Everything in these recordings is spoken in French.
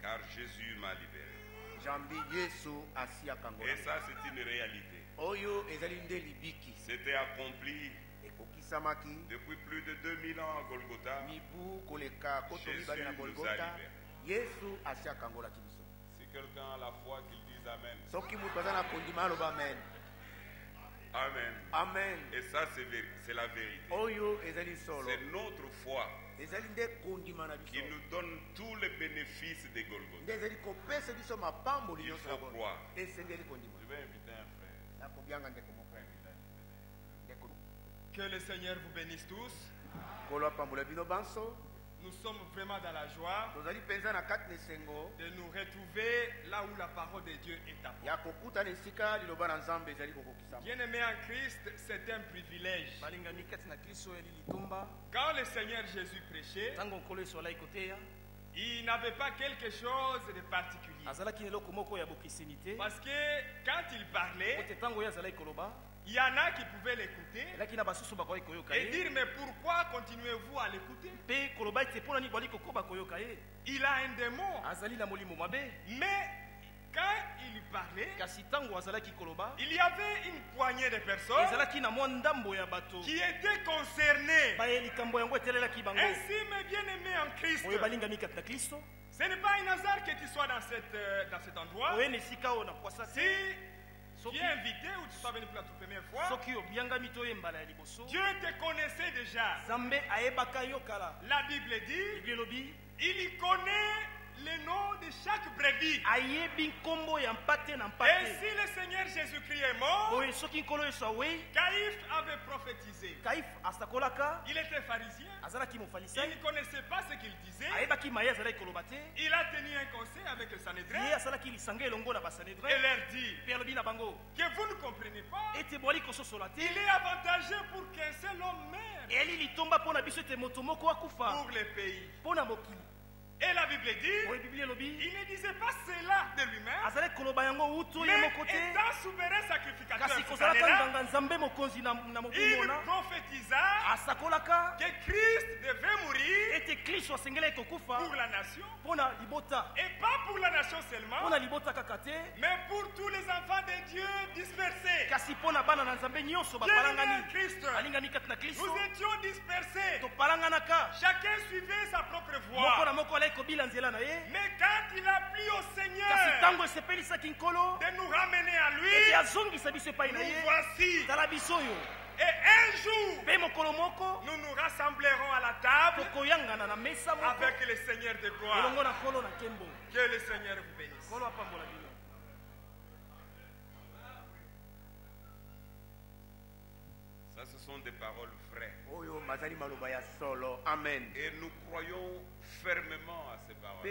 Car Jésus m'a libéré. Et ça, c'est une réalité. C'était accompli depuis plus de 2000 ans à Golgotha. Jésus nous a libérés. Si quelqu'un a la foi, qu'il dise Amen. Amen. Amen. Et ça, c'est la vérité. C'est notre foi qui nous donne tous les bénéfices de Golgotha. Il faut croire. Je vais inviter un frère. Que le Seigneur vous bénisse tous. Nous sommes vraiment dans la joie de nous retrouver là où la parole de Dieu est apportée. Bien-aimé en Christ, c'est un privilège. Quand le Seigneur Jésus prêchait, il n'avait pas quelque chose de particulier. Parce que quand il parlait, il y en a qui pouvaient l'écouter et dire mais pourquoi continuez-vous à l'écouter? Il a un démon. Mais quand il parlait, il y avait une poignée de personnes qui étaient concernées. Ainsi, mes bien-aimés en Christ, ce n'est pas un hasard que tu sois dans cet endroit. Si tu es invité ou tu sois venu pour la toute première fois, Dieu te connaissait déjà. La Bible dit, il connaît le nom de chaque brebis. Et si le Seigneur Jésus-Christ est mort, Caïphe avait prophétisé. Il était pharisien. Il ne connaissait pas ce qu'il disait. Il a tenu un conseil avec le Sanhédrin et leur dit que vous ne comprenez pas. Il est avantageux pour qu'un seul homme meure pour le pays. Et la Bible dit, il ne disait pas cela de lui-même, mais étant souverain sacrificateur, il prophétisa que Christ devait mourir pour la nation, et pas pour la nation seulement, mais pour tous les enfants de Dieu dispersés. Bien-aimés en Christ, nous étions dispersés, chacun suivait sa propre voie. Mais quand il a plu au Seigneur de nous ramener à lui, nous voici. Et un jour, nous nous rassemblerons à la table avec le Seigneur de gloire. Que le Seigneur vous bénisse. Ça, ce sont des paroles vraies. Amen. Et nous croyons fermement à ces paroles.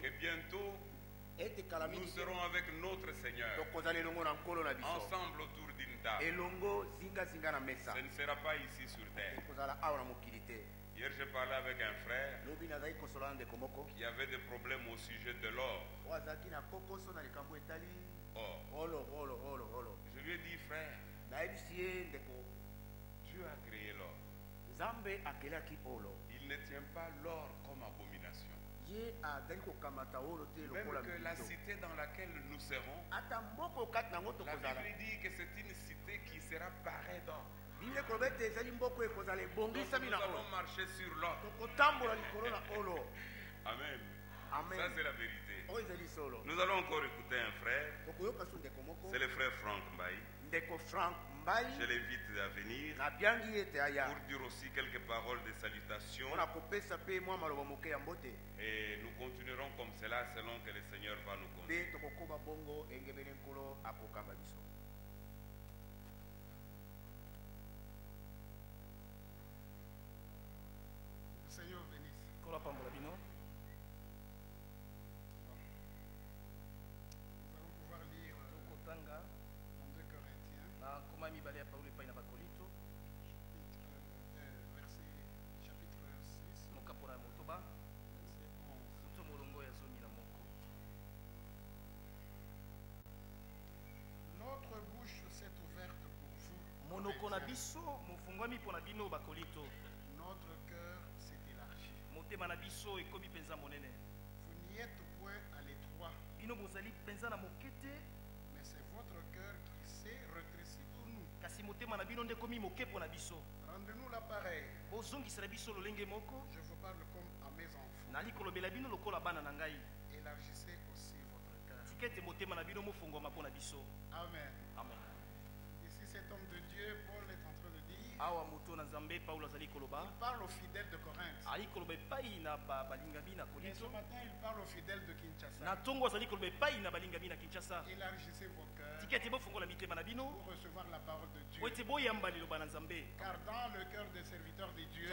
Que bientôt, nous serons avec notre Seigneur, ensemble autour d'une table. Ce ne sera pas ici sur terre. Hier, j'ai parlé avec un frère qui avait des problèmes au sujet de l'or. Je lui ai dit, frère, Dieu a créé l'or. Il ne tient pas l'or comme abomination. Même que la cité dans laquelle nous serons, la Bible dit que c'est une cité qui sera parée d'or. Nous allons marcher sur l'or. Amen. Ça, c'est la vérité. Nous allons encore écouter un frère. C'est le frère Franck Mbaye. Je l'invite à venir pour dire aussi quelques paroles de salutation. Et nous continuerons comme cela selon que le Seigneur va nous conduire. Le Seigneur bénisse. Nous allons pouvoir lire dans 2 Corinthiens, chapitre 6, Notre bouche s'est ouverte pour vous. Notre cœur s'est élargi. n'y êtes point à l'étroit, mais c'est votre cœur qui s'est rétréci pour nous. Rendez-nous l'appareil. Je vous parle comme à mes enfants. Élargissez aussi votre cœur. Amen. Amen. Ici, cet homme de Dieu, Paul est en train de dire, il parle aux fidèles de Corinthe. Et ce matin, il parle aux fidèles de Kinshasa. Élargissez vos cœurs pour recevoir la parole de Dieu. Car dans le cœur des serviteurs de Dieu,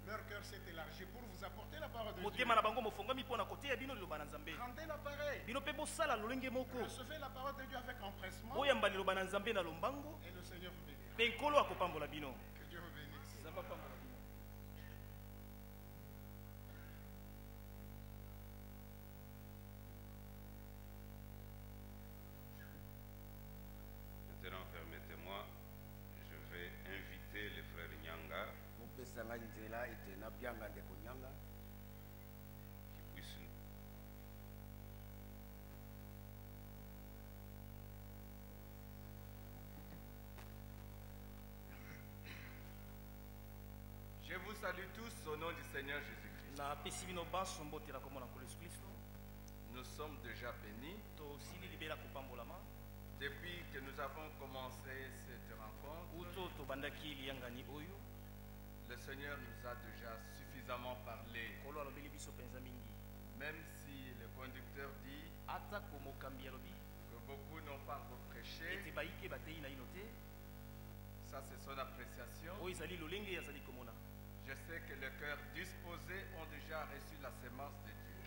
leur cœur s'est élargi pour vous apporter la parole de Dieu. Rendez l'appareil. Recevez la parole de Dieu avec empressement. Et le Seigneur vous bénira. Que Dieu vous bénisse. Maintenant, permettez-moi, je vais inviter les frères Nyanga qui puissent nous. Je vous salue tous au nom du Seigneur Jésus-Christ. Nous sommes déjà bénis. Depuis que nous avons commencé cette rencontre, le Seigneur nous a déjà suffisamment parlé. Même si le conducteur dit que beaucoup n'ont pas encore prêché, ça c'est son appréciation. Je sais que les cœurs disposés ont déjà reçu la sémence de Dieu.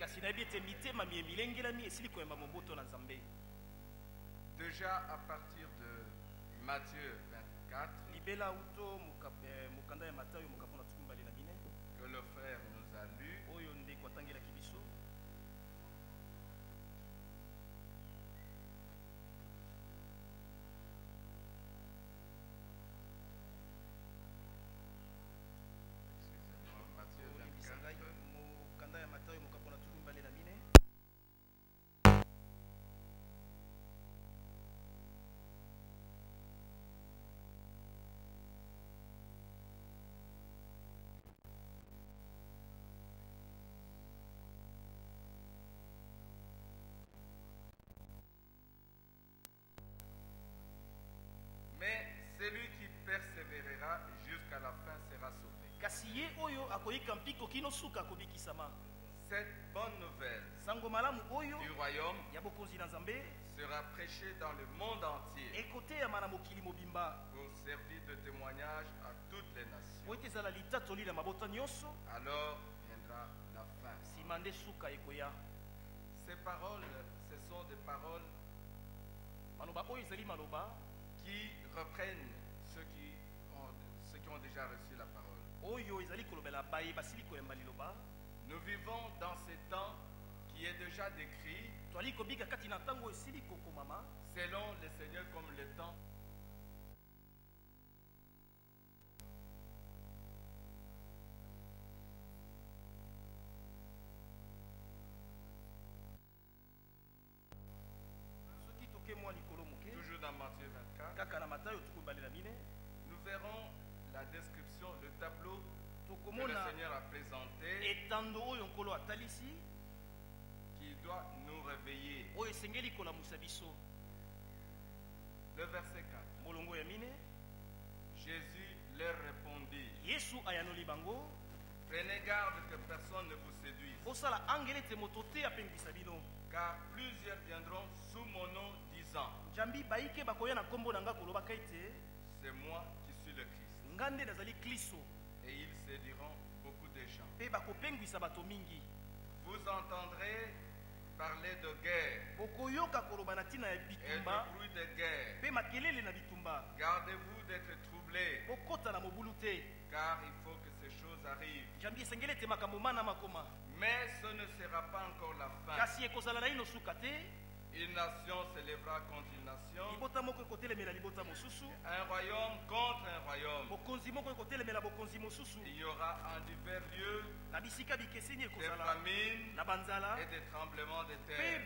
Déjà à partir de Matthieu 24, que le frère nous a lu, Matthieu 24, mais celui qui persévérera jusqu'à la fin sera sauvé. Cette bonne nouvelle du royaume sera prêchée dans le monde entier pour servir de témoignage à toutes les nations. Alors viendra la fin. Ces paroles, ce sont des paroles qui reprennent ceux qui ont déjà reçu la parole. Nous vivons dans ce temps qui est déjà décrit selon le Seigneur comme le temps. Toujours dans Matthieu 24, nous verrons la description, le tableau que le Seigneur a présenté qui doit nous réveiller. Le verset 4. Jésus leur répondit: prenez garde que personne ne vous séduise, car plusieurs viendront sous mon nom disant: c'est moi qui suis le Christ. Et ils séduiront beaucoup de gens. Vous entendrez parler de guerre et de bruit de guerre. Gardez-vous d'être troublés, car il faut que ces choses arrivent. Mais ce ne sera pas encore la fin. Une nation s'élèvera contre une nation. Un royaume contre un royaume. Il y aura en divers lieux des famines et des tremblements de terre.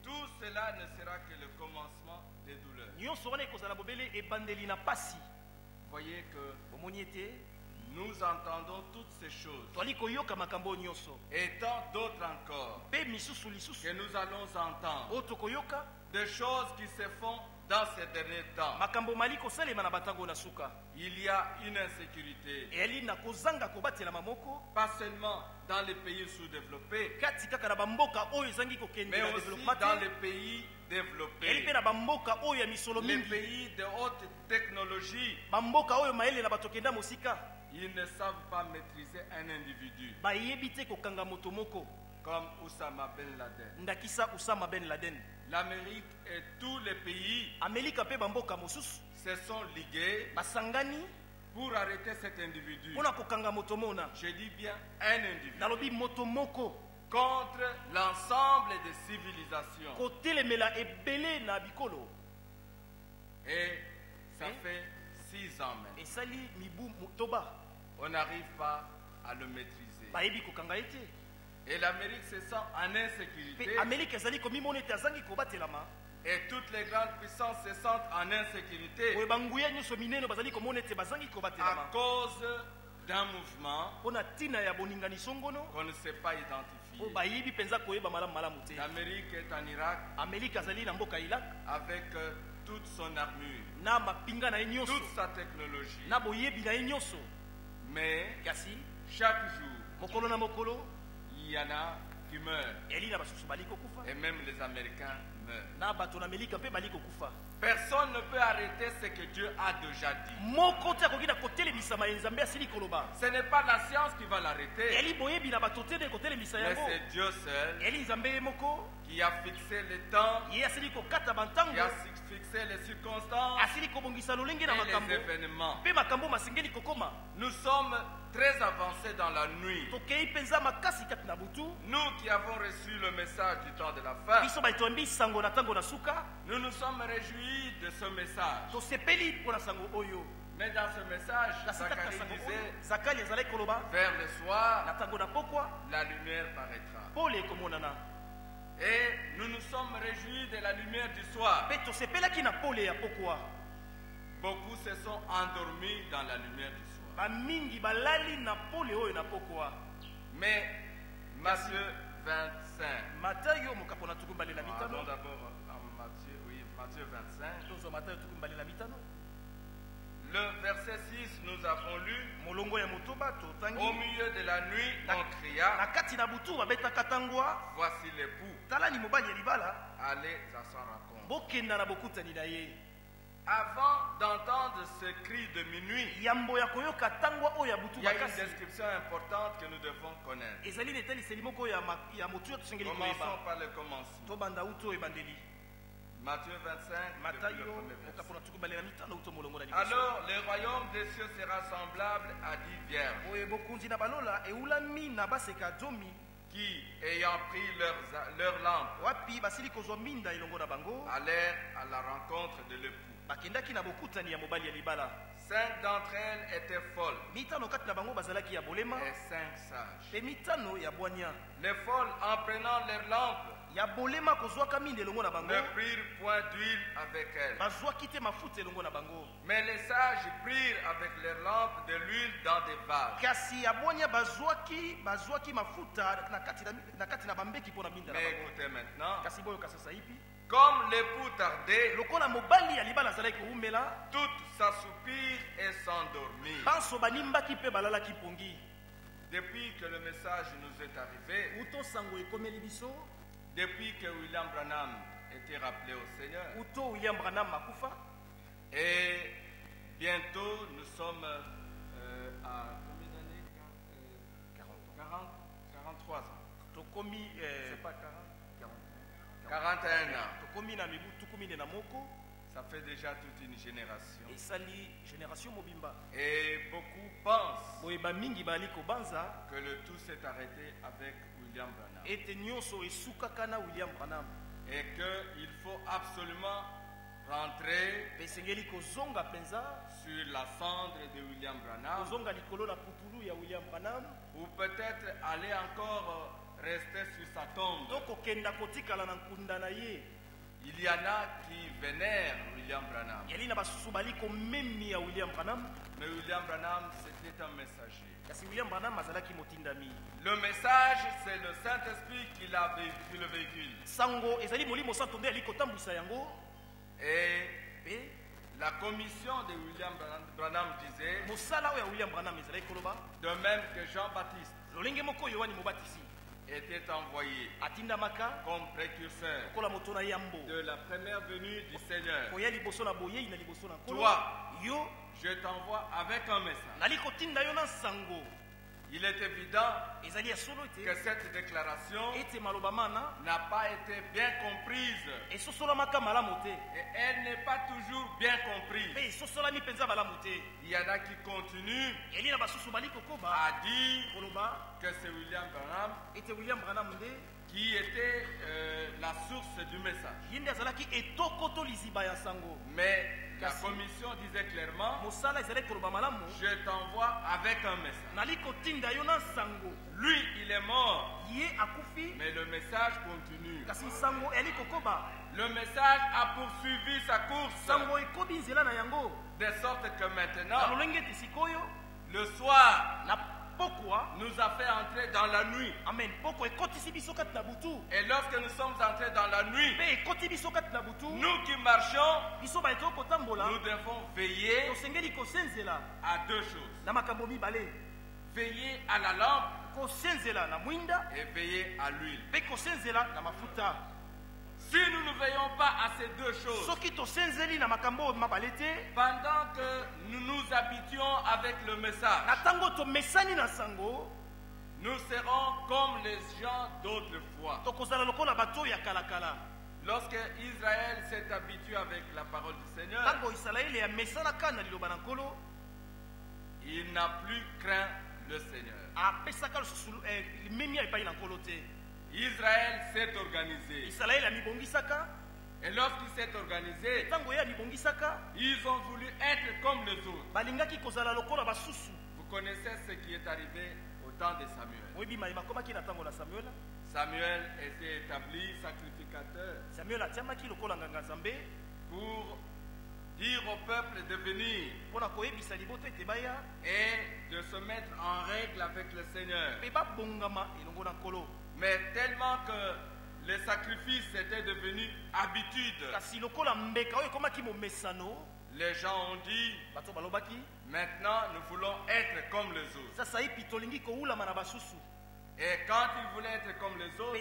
Tout cela ne sera que le commencement des douleurs. Voyez que nous entendons toutes ces choses et tant d'autres encore que nous allons entendre, des choses qui se font dans ces derniers temps. Il y a une insécurité, pas seulement dans les pays sous-développés, mais aussi dans les pays développés, les pays de haute technologie. Ils ne savent pas maîtriser un individu comme Oussama Ben Laden. L'Amérique et tous les pays se sont ligués pour arrêter cet individu. Je dis bien un individu contre l'ensemble des civilisations. Et ça fait 6 ans maintenant. On n'arrive pas à le maîtriser. Et l'Amérique se sent en insécurité. Et toutes les grandes puissances se sentent en insécurité à cause d'un mouvement qu'on ne sait pas identifier. L'Amérique est en Irak avec toute son armure, toute sa technologie. Mais chaque jour, il y en a qui meurent. Et même les Américains meurent. Personne ne peut arrêter ce que Dieu a déjà dit. Ce n'est pas la science qui va l'arrêter, mais c'est Dieu seul qui a fixé le temps, qui a fixé les circonstances et les événements. Nous sommes très avancés dans la nuit. Nous qui avons reçu le message du temps de la fin, nous nous sommes réjouis de ce message. Mais dans ce message, Zacharie disait, vers le soir, la lumière paraîtra. Et nous nous sommes réjouis de la lumière du soir. Beaucoup se sont endormis dans la lumière du soir. Mais Matthieu 25. Allons d'abord à Matthieu 25. Le verset 6, nous avons lu. Au milieu de la nuit, on cria, voici l'époux. Allez à sa rencontre. Avant d'entendre ce cri de minuit, il y a une description importante que nous devons connaître. Commençons par le commencement. Matthieu 25. Alors le royaume des cieux sera semblable à 10 vierges qui, ayant pris leurs lampes, allèrent à la rencontre de l'époux. 5 d'entre elles étaient folles et 5 sages. Les folles, en prenant leurs lampes, ne prirent point d'huile avec elles. Mais les sages prirent avec leurs lampes de l'huile dans des vases. Mais écoutez maintenant, comme l'époux tardait, toutes s'assoupirent et s'endormirent. Depuis que le message nous est arrivé, depuis que William Branham était rappelé au Seigneur, et bientôt nous sommes à combien d'années? 43 ans. C'est pas 41 ans. Ça fait déjà toute une génération. Et beaucoup pensent que le tout s'est arrêté avec William Branham. Et qu'il faut absolument rentrer sur la cendre de William Branham, ou peut-être aller encore rester sur sa tombe. Il y en a qui vénèrent William Branham. Mais William Branham, c'était un messager. Le message, c'est le Saint-Esprit qui le véhicule. Et la commission de William Branham disait, de même que Jean-Baptiste était envoyé comme précurseur de la première venue du Seigneur. Toi, je t'envoie avec un message. Il est évident que cette déclaration n'a pas été bien comprise. Et elle n'est pas toujours bien comprise. Il y en a qui continuent à dire que c'est William Branham qui était la source du message. Mais la commission disait clairement, je t'envoie avec un message. Lui, il est mort, mais le message continue. Le message a poursuivi sa course, de sorte que maintenant, le soir, nous a fait entrer dans la nuit. Amen. Et lorsque nous sommes entrés dans la nuit, nous qui marchons, nous devons veiller à deux choses. Veiller à la lampe et veiller à l'huile. Si nous ne veillons pas à ces deux choses, pendant que nous nous habituons avec le message, nous serons comme les gens d'autrefois. Lorsque Israël s'est habitué avec la parole du Seigneur, il n'a plus craint le Seigneur. Israël s'est organisé. Et lorsqu'il s'est organisé, ils ont voulu être comme les autres. Vous connaissez ce qui est arrivé au temps de Samuel. Samuel était établi sacrificateur pour dire au peuple de venir et de se mettre en règle avec le Seigneur. Mais tellement que les sacrifices étaient devenus habitude, les gens ont dit, maintenant nous voulons être comme les autres. Et quand ils voulaient être comme les autres,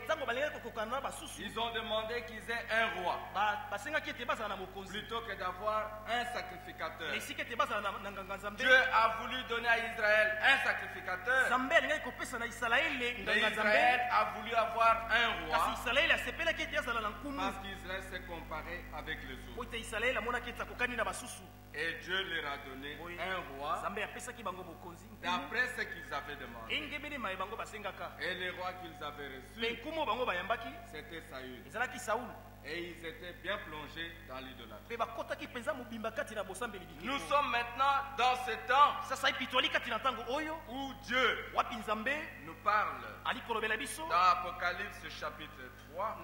ils ont demandé qu'ils aient un roi plutôt que d'avoir un sacrificateur. Dieu a voulu donner à Israël un sacrificateur, mais Israël a voulu avoir un roi parce qu'Israël s'est comparé avec les autres. Et Dieu leur a donné un roi d'après ce qu'ils avaient demandé. Et les rois qu'ils avaient reçus, c'était Saül. Et ils étaient bien plongés dans l'idolâtrie. Nous sommes maintenant dans ce temps où Dieu nous parle. Dans Apocalypse chapitre 3,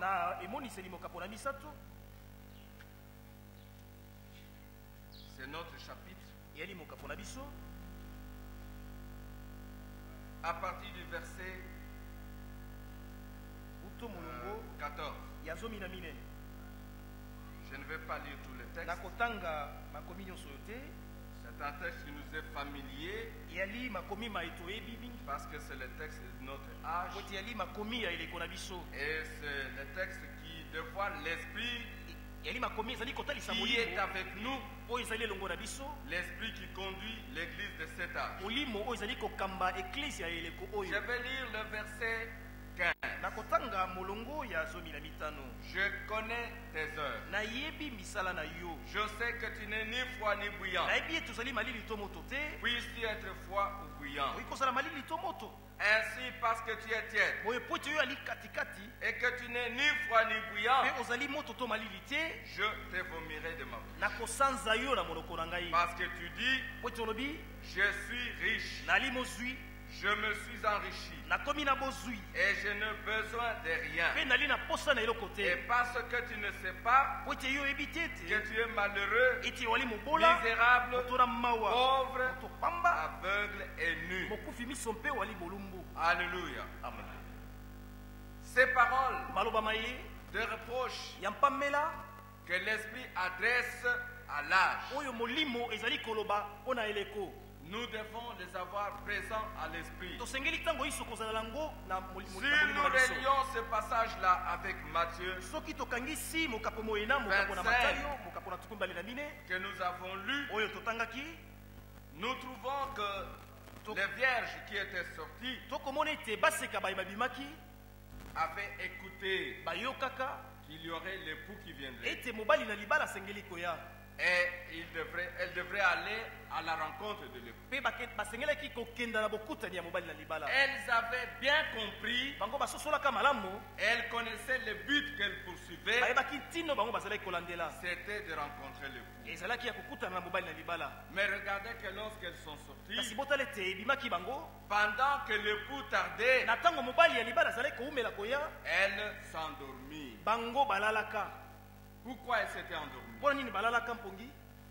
c'est notre chapitre. À partir du verset 14. Je ne vais pas lire tout le texte. C'est un texte qui nous est familier parce que c'est le texte de notre âge. Et c'est le texte qui dévoile l'esprit qui est avec nous, l'esprit qui conduit l'église de cet âge. Je vais lire le verset 15. Je connais tes œuvres. Je sais que tu n'es ni froid ni bouillant. Puisses-tu être froid ou bouillant. Ainsi parce que tu es tiède et que tu n'es ni froid ni bouillant, je te vomirai de ma bouche. Parce que tu dis, je suis riche, je me suis enrichi et je n'ai besoin de rien. Et parce que tu ne sais pas que tu es malheureux, misérable, pauvre, aveugle et nu. Alléluia. Ces paroles de reproche que l'Esprit adresse à l'âge, nous devons les avoir présents à l'esprit. Si nous relions ce passage-là avec Matthieu 25, que nous avons lu, nous trouvons que les vierges qui étaient sorties avaient écouté qu'il y aurait l'époux qui viendrait. Et elle devrait aller à la rencontre de l'époux. Elles avaient bien compris. Elles connaissaient le but qu'elles poursuivaient. C'était de rencontrer l'époux. Mais regardez que lorsqu'elles sont sorties, pendant que l'époux tardait, elles s'endormirent. Pourquoi elles s'étaient endormies?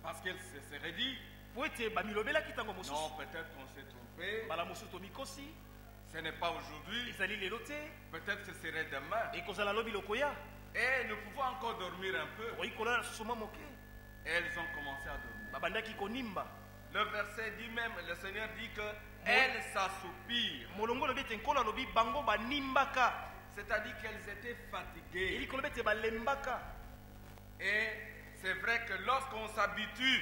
Parce qu'elles se seraient dit, non, peut-être qu'on s'est trompé, ce n'est pas aujourd'hui, peut-être que ce serait demain, et nous pouvons encore dormir un peu. Et elles ont commencé à dormir. Le verset dit même, le Seigneur dit que elles s'assoupirent, c'est-à-dire qu'elles étaient fatiguées. Et c'est vrai que lorsqu'on s'habitue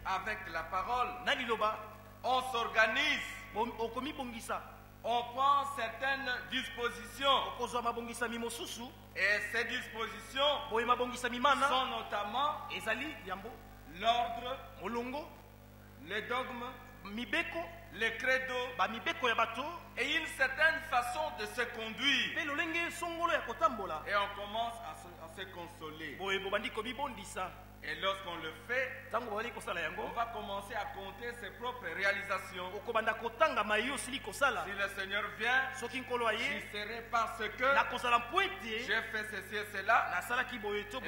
avec la parole, on s'organise, on prend certaines dispositions. Et ces dispositions sont notamment l'ordre, les dogmes, les credos et une certaine façon de se conduire. Et on commence à se consoler. Et lorsqu'on le fait, on va commencer à compter ses propres réalisations. Si le Seigneur vient, j'y serai parce que j'ai fait ceci et cela, et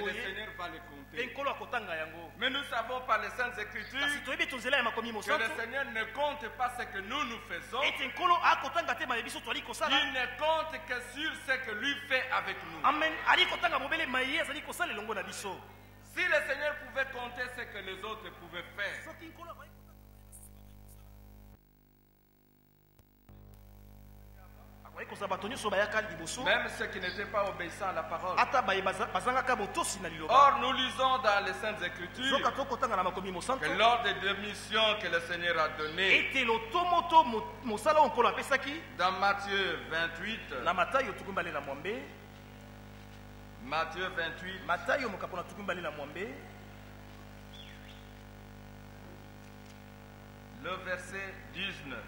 le Seigneur va le compter. Mais nous savons par les Saintes Écritures que le Seigneur ne compte pas ce que nous faisons. Il ne compte que sur ce que lui fait avec nous. Si le Seigneur pouvait compter ce que les autres pouvaient faire, même ceux qui n'étaient pas obéissants à la parole. Or, nous lisons dans les Saintes Écritures que lors des deux missions que le Seigneur a données, dans Matthieu 28, Matthieu 28, le verset 19.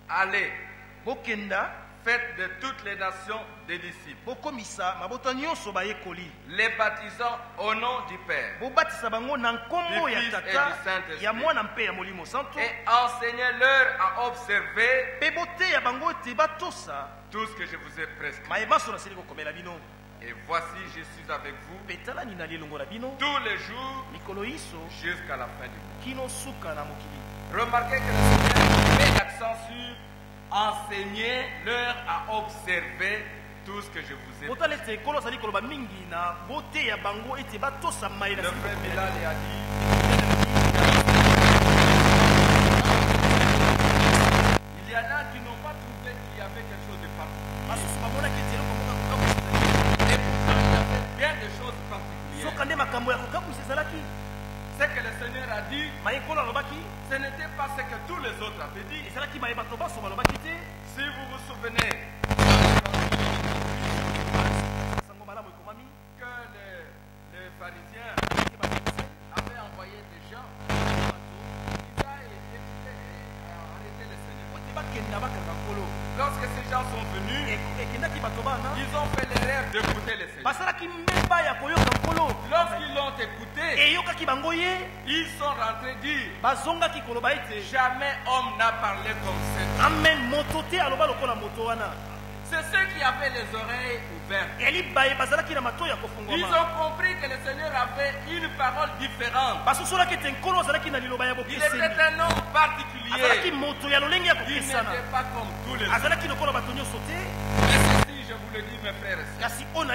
Allez, faites de toutes les nations des disciples, les baptisant au nom du Père, du Fils et du Saint-Esprit, et enseignez-leur à observer tout ce que je vous ai prescrit. Et voici, je suis avec vous tous les jours jusqu'à la fin du monde. Remarquez que le Seigneur met l'accent sur enseignez-leur à observer tout ce que je vous ai dit. Le frère Bilal a dit, il y en a qui n'ont pas trouvé qu'il y avait quelque chose de particulier. Et pourtant, il y avait bien des choses particulières. Ce que le Seigneur a dit, ce n'était pas ce que tous les autres avaient dit. Si vous vous souvenez que les pharisiens avaient envoyé des gens qui aillent lorsque ces gens sont venus, ils ont fait l'erreur d'écouter les Seigneurs. Lorsqu'ils l'ont écouté, ils sont rentrés dire, jamais homme n'a parlé comme cet homme. C'est ceux qui avaient les oreilles ouvertes. Ils ont compris que le Seigneur avait une parole différente. Il était un homme particulier. Il n'était pas comme tous les autres. Mais ceci, je vous le dis, mes frères et sœurs, en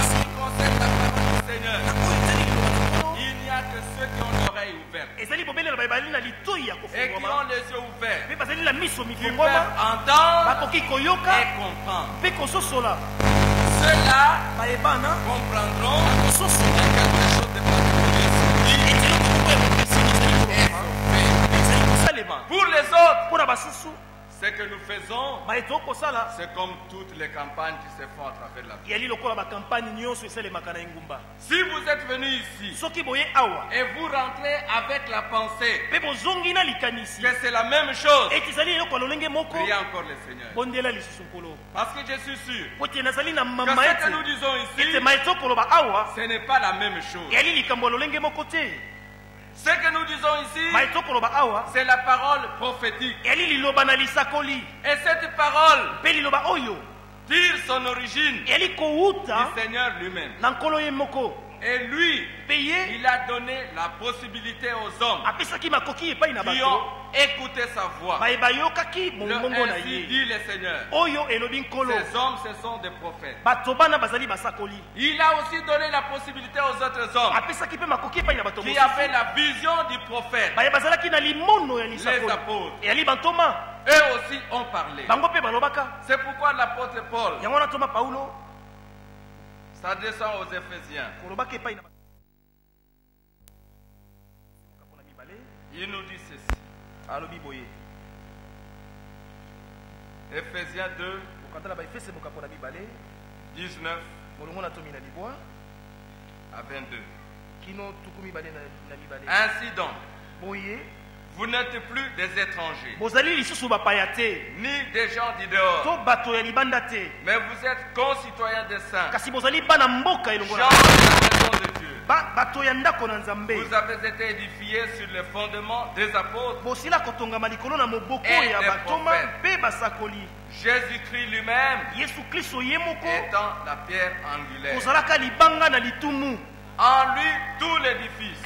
ce qui concerne la parole du Seigneur, il n'y a que ceux qui ont l'oreille ouverte et qui ont les yeux ouverts, qui peuvent entendre et comprendre. Ceux-là comprendront quelque chose de particulier. Pour les autres, ce que nous faisons, c'est comme toutes les campagnes qui se font à travers la vie. Si vous êtes venu ici et vous rentrez avec la pensée que c'est la même chose, priez encore le Seigneur. Parce que je suis sûr que ce que nous disons ici, ce n'est pas la même chose. Ce que nous disons ici, c'est la parole prophétique. Et cette parole tire son origine du Seigneur lui-même. Et lui, il a donné la possibilité aux hommes qui ont écouté sa voix. Ainsi dit le Seigneur. Ces hommes, ce sont des prophètes. Il a aussi donné la possibilité aux autres hommes qui avaient la vision du prophète. Les apôtres. Eux aussi ont parlé. C'est pourquoi l'apôtre Paul, ça descend aux Éphésiens. Il nous dit ceci. Éphésiens 2, 19 à 22. Ainsi donc, vous n'êtes plus des étrangers, ni des gens du dehors, mais vous êtes concitoyens des saints, gens de la maison de Dieu. Vous avez été édifiés sur le fondement des apôtres et des prophètes. Jésus-Christ lui-même étant la pierre angulaire. En lui, tout l'édifice,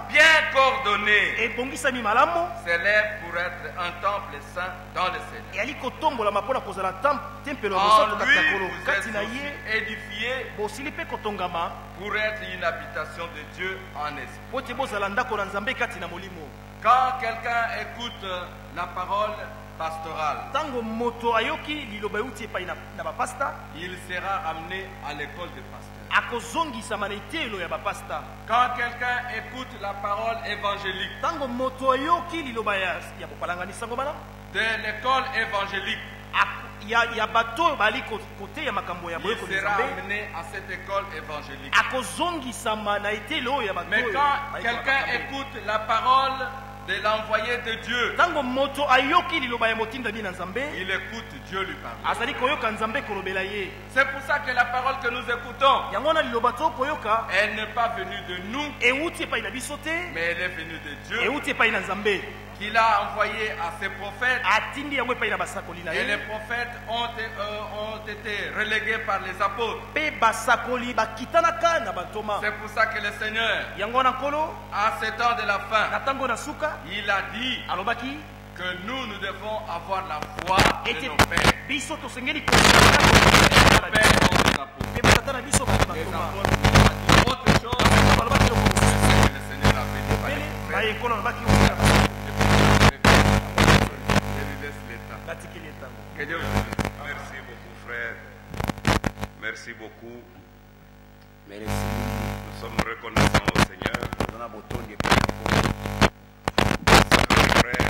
bien coordonné, s'élève pour être un temple saint dans le Seigneur. En lui, vous êtes édifiés pour être une habitation de Dieu en esprit. Quand quelqu'un écoute la parole pastorale, il sera amené à l'école de pasteur. Quand quelqu'un écoute la parole évangélique de l'école évangélique, il sera amené à cette école évangélique. Mais quand quelqu'un écoute la parole de l'envoyé de Dieu, il écoute Dieu lui parler. C'est pour ça que la parole que nous écoutons, elle n'est pas venue de nous, mais elle est venue de Dieu, qu'il a envoyé à ses prophètes. Et les prophètes ont été relégués par les apôtres. C'est pour ça que le Seigneur, à ce temps de la fin, il a dit que nous devons avoir la foi de nos pères. Les pères ont des apôtres. Les apôtres ont dit autre chose que le Seigneur a fait par les prophètes. Que Dieu vous bénisse. Merci beaucoup, frère. Merci beaucoup. Merci. Nous sommes reconnaissants au Seigneur. Frère,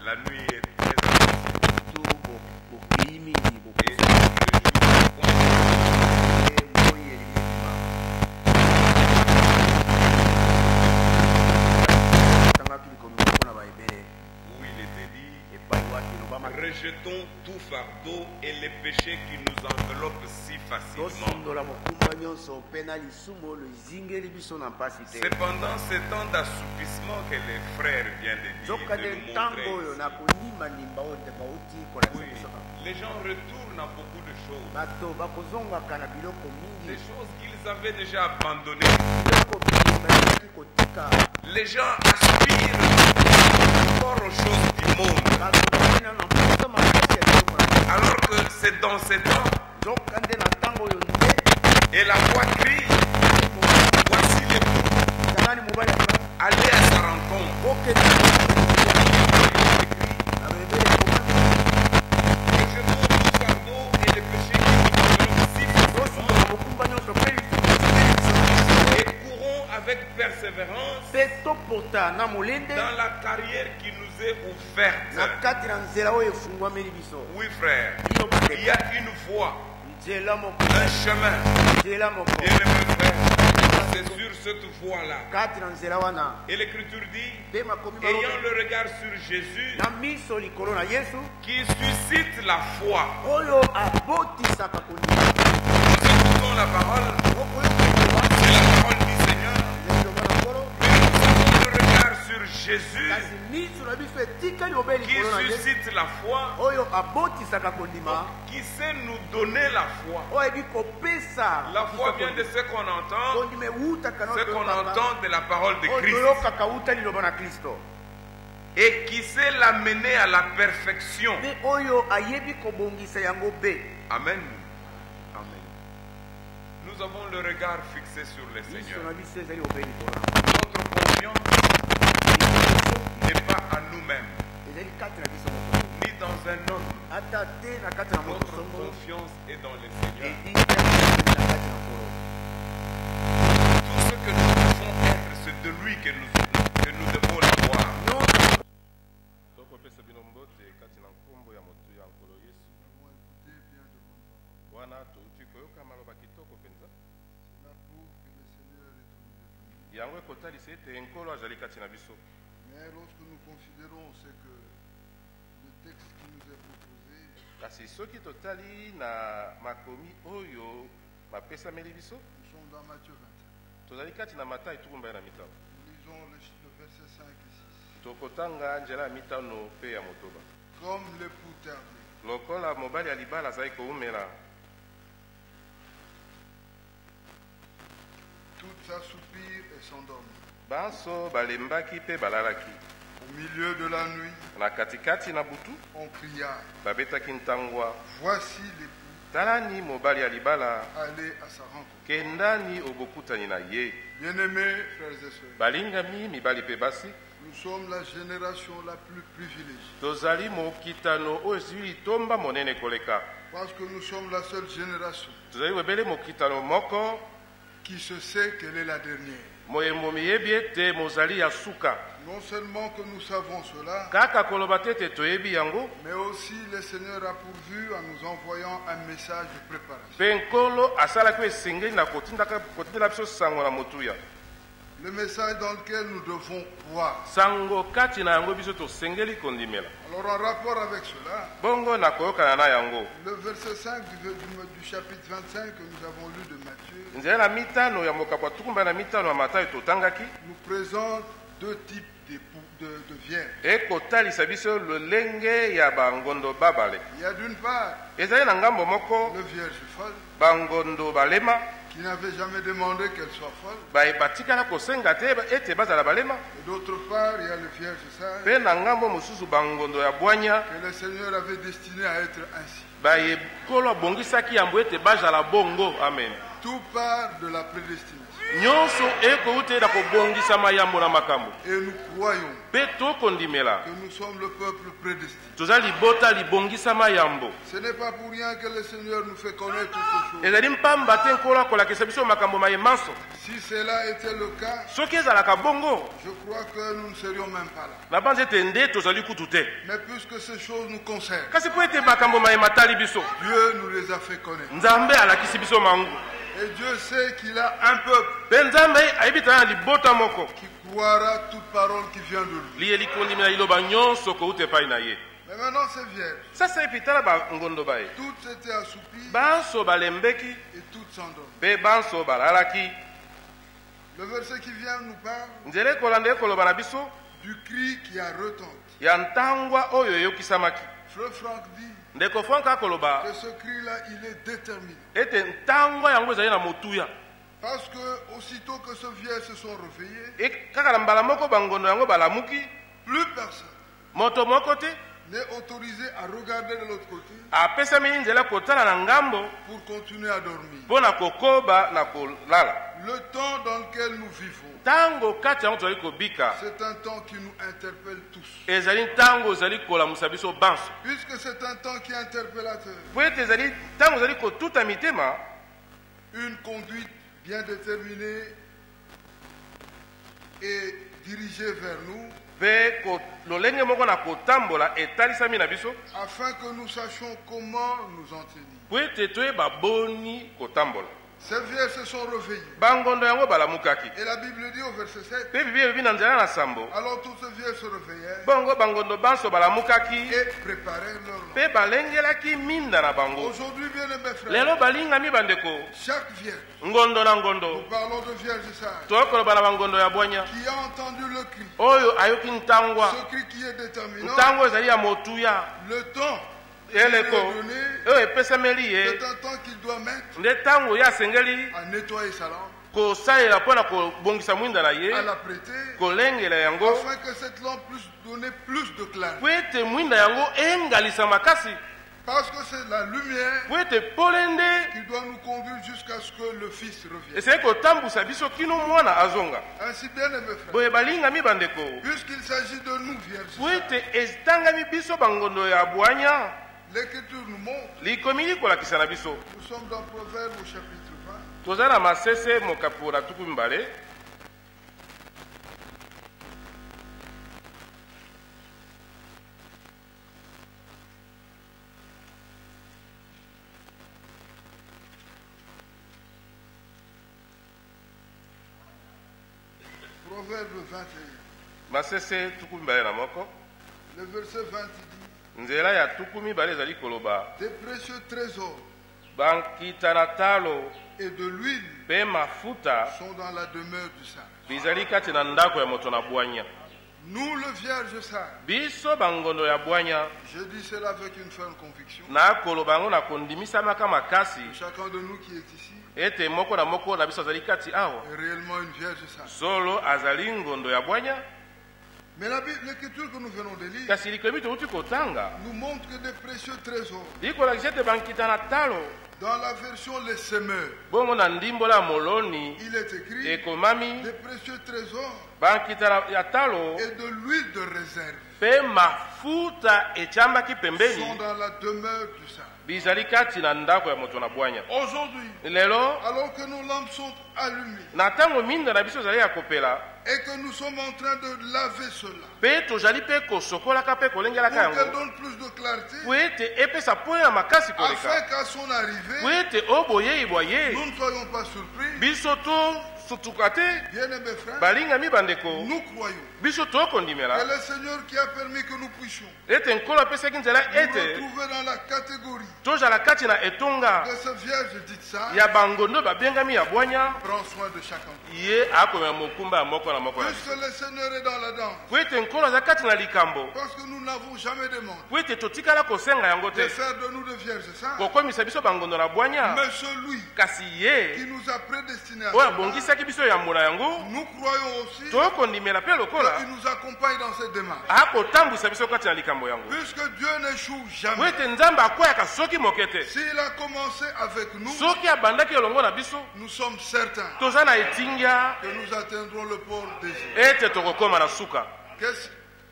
la nuit est très rejetons tout fardeau et les péchés qui nous enveloppent si facilement. C'est pendant ces temps d'assoupissement que les frères viennent de dire, oui, les gens retournent à beaucoup de choses. Des choses qu'ils avaient déjà abandonnées. Les gens aspirent encore aux choses du monde. Alors que c'est dans ces temps. Et la voix crie, voici l'époux, allez à sa rencontre. Et je montre tout fardeau et les péchés qui nous enveloppent si facilement. Et courons avec persévérance dans la carrière qui nous est ouverte. Oui frère, il y a une voie, un chemin. Bien-aimé frère, c'est sur cette voie-là. Et l'Écriture dit, ayant le regard sur Jésus, qui suscite la foi. Nous écoutons la parole, c'est la parole du Seigneur. Mais nous avons le regard sur Jésus, qui suscite la foi, qui sait nous donner la foi. La foi vient de ce qu'on entend, ce qu'on entend de la parole de Christ, et qui sait l'amener à la perfection. Amen. Amen. Nous avons le regard fixé sur le Seigneur. Notre confiance n'est pas à nous-mêmes, ni dans un homme. Notre confiance est dans le Seigneur. Tout ce que nous devons être, c'est de lui que nous devons l'avoir. Mais lorsque nous considérons ce que le texte qui nous est proposé, nous sommes dans Matthieu 25. Nous lisons le verset 5 et 6. Comme l'époux tardé, tout s'assoupir et s'endormir. Au milieu de la nuit, on cria, voici l'époux, allez à sa rencontre. Bien-aimés frères et sœurs, nous sommes la génération la plus privilégiée. Parce que nous sommes la seule génération qui se sait quelle est la dernière. Non seulement que nous savons cela, mais aussi le Seigneur a pourvu en nous envoyant un message de préparation. Le message dans lequel nous devons croire. Alors en rapport avec cela, le verset 5 du chapitre 25 que nous avons lu de Matthieu nous présente deux types de vierges. Il y a d'une part le vierge folle qui n'avait jamais demandé qu'elle soit folle. Et d'autre part, il y a le vierge sage que le Seigneur avait destiné à être ainsi. Tout part de la prédestination. Et nous croyons que nous sommes le peuple prédestiné. Ce n'est pas pour rien que le Seigneur nous fait connaître toutes choses. Si cela était le cas, je crois que nous ne serions même pas là. Mais puisque ces choses nous concernent, Dieu nous les a fait connaître. Et Dieu sait qu'il a un peuple qui croira toute parole qui vient de lui. Mais maintenant c'est vierge. Sasa epitala ba ngondo bae. Toutes étaient assoupies. Banso balembeki. Et toutes s'endorment. Be banso balalaki. Le verset qui vient nous parle. Nzele kolande koloba na biso. Du cri qui a retenti. Ya ntangwa oyo yokisamaki. Frère Franck dit. Ndeko Franck akoloba. Que ce cri-là il est déterminé. Ete ntangwa yango ezali na motuya. Parce que aussitôt que ce vieil se sont réveillés. Et kaka mbala moko bangondo yango balamuki. Plus personne. Moto moko te n'est autorisé à regarder de l'autre côté pour continuer à dormir. Le temps dans lequel nous vivons, c'est un temps qui nous interpelle tous. Puisque c'est un temps qui est interpellateur, une conduite bien déterminée et dirigée vers nous, afin que nous sachions comment nous en tenir. Ces vieilles se sont réveillés. Et la Bible dit au verset 7, alors tous ces vieilles se réveillèrent et préparèrent leur langue. Aujourd'hui, bien aimés frères, chaque vierge, nous parlons de vierge sage, qui a entendu le cri, ce cri qui est déterminant, le temps c'est un temps qu'il doit mettre à nettoyer sa lampe, à la prêter, afin que cette lampe puisse donner plus de clarté. Parce que c'est la lumière qui doit nous conduire jusqu'à ce que le Fils revienne. Ainsi, bien aimé frère, puisqu'il s'agit de nous, vierges, l'Écriture nous montre. Nous sommes dans Proverbe au chapitre 20. Proverbe 21. Le verset 20 dit. Des précieux trésors et de l'huile sont dans la demeure du sage. Nous, le vierge sage, je dis cela avec une ferme conviction. Chacun de nous qui est ici est réellement une vierge sage. Mais l'Écriture que nous venons de lire nous montre que des précieux trésors, dans la version Les Semeurs, il est écrit des précieux trésors et de l'huile de réserve sont dans la demeure du sage. Aujourd'hui, alors que nos lampes sont allumées et que nous sommes en train de laver cela pour qu'elle donne plus de clarté, afin qu'à son arrivée nous ne soyons pas surpris. Bien aimés frères, nous croyons que le Seigneur qui a permis que nous puissions nous retrouver dans la catégorie de ce vierge dite sage prend soin de chacun. Puisque le Seigneur est dans la danse, parce que nous n'avons jamais demandé de faire de nous de vierges sages, mais celui qui nous a prédestinés à cela, nous croyons aussi qu'il nous accompagne dans cette démarche. Puisque Dieu n'échoue jamais. S'il a commencé avec nous, nous sommes certains que nous atteindrons le port désiré.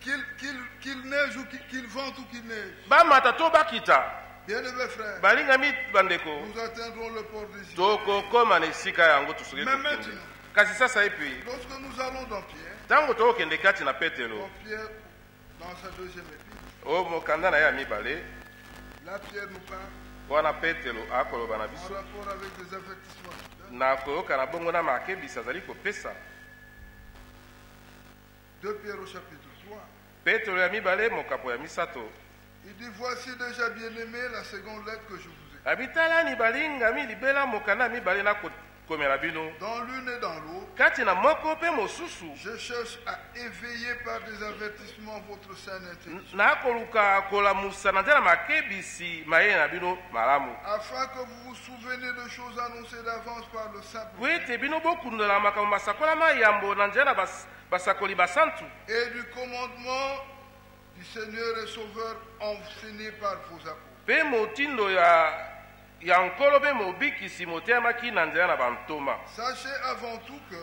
Qu'il neige ou qu'il vente ou qu'il neige, bien aimés frères, nous atteindrons le port désiré. Mais maintenant, lorsque nous allons dans Pierre, dans sa deuxième épître, là Pierre nous parle en rapport avec des avertissements. 2 Pierre au chapitre 3. Il dit, voici déjà bien aimé la seconde lettre que je vous ai. Dans l'une et dans l'autre, je cherche à éveiller par des avertissements votre saine intelligence, afin que vous vous souveniez de choses annoncées d'avance par le Saint-Prophète et du commandement du Seigneur et Sauveur enseigné par vos apôtres. Sachez avant tout que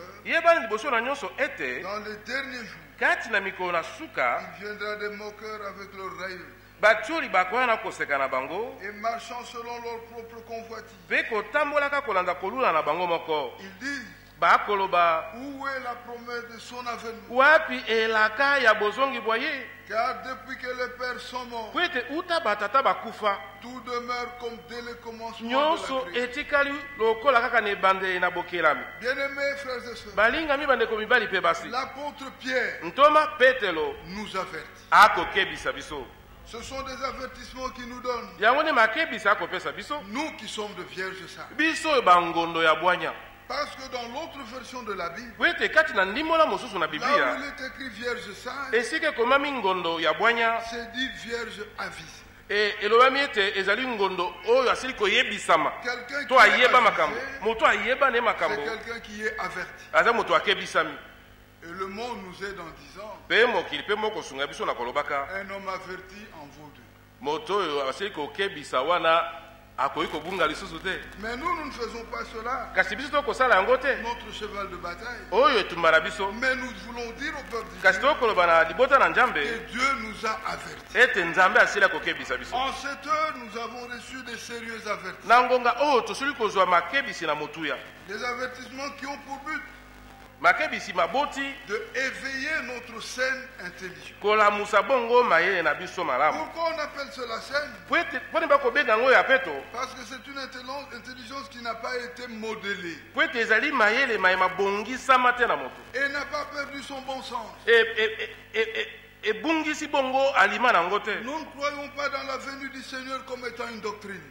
dans les derniers jours, il viendra des moqueurs avec leur raillerie et marchant selon leur propre convoitise. Ils disent, où est la promesse de son avènement? Car depuis que les pères sont morts, tout demeure comme dès le commencement de la création. Bien-aimés frères et sœurs, l'apôtre Pierre nous avertit. Ce sont des avertissements qu'il nous donne. Nous qui sommes de vierges sages. Parce que dans l'autre version de la Bible, là où il est écrit vierge sage, c'est dit vierge avisée. Quelqu'un qui est averti. Et le mot nous aide en disant, un homme averti en vaut deux. Mais nous ne faisons pas cela. Notre cheval de bataille. Mais nous voulons dire au peuple d'Israël que Dieu nous a avertis. En cette heure, nous avons reçu des sérieux avertissements. Des avertissements qui ont pour but de éveiller notre saine intelligence. Pourquoi on appelle cela saine? Parce que c'est une intelligence qui n'a pas été modélée et n'a pas perdu son bon sens. Nous ne croyons pas dans la venue du Seigneur comme étant une doctrine.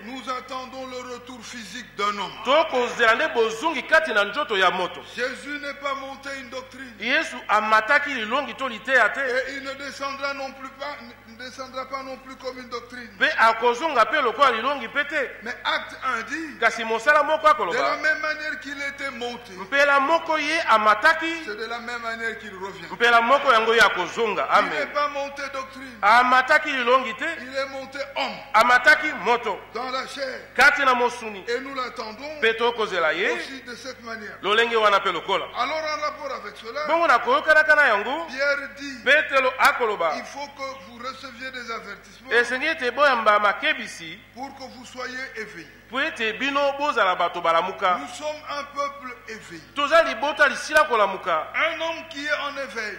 Nous attendons le retour physique d'un homme. Jésus n'est pas monté une doctrine. Et il ne descendra pas non plus comme une doctrine. Mais Acte 1 dit, de la même manière qu'il était monté, c'est de la même manière qu'il revient. Il n'est pas monté doctrine. Il est monté homme. Dans la chair. Et nous l'attendons aussi de cette manière. Alors en rapport avec cela, Pierre dit, il faut que vous receviez des avertissements pour que vous soyez éveillés. Nous sommes un peuple éveillé. Un homme qui est en éveil,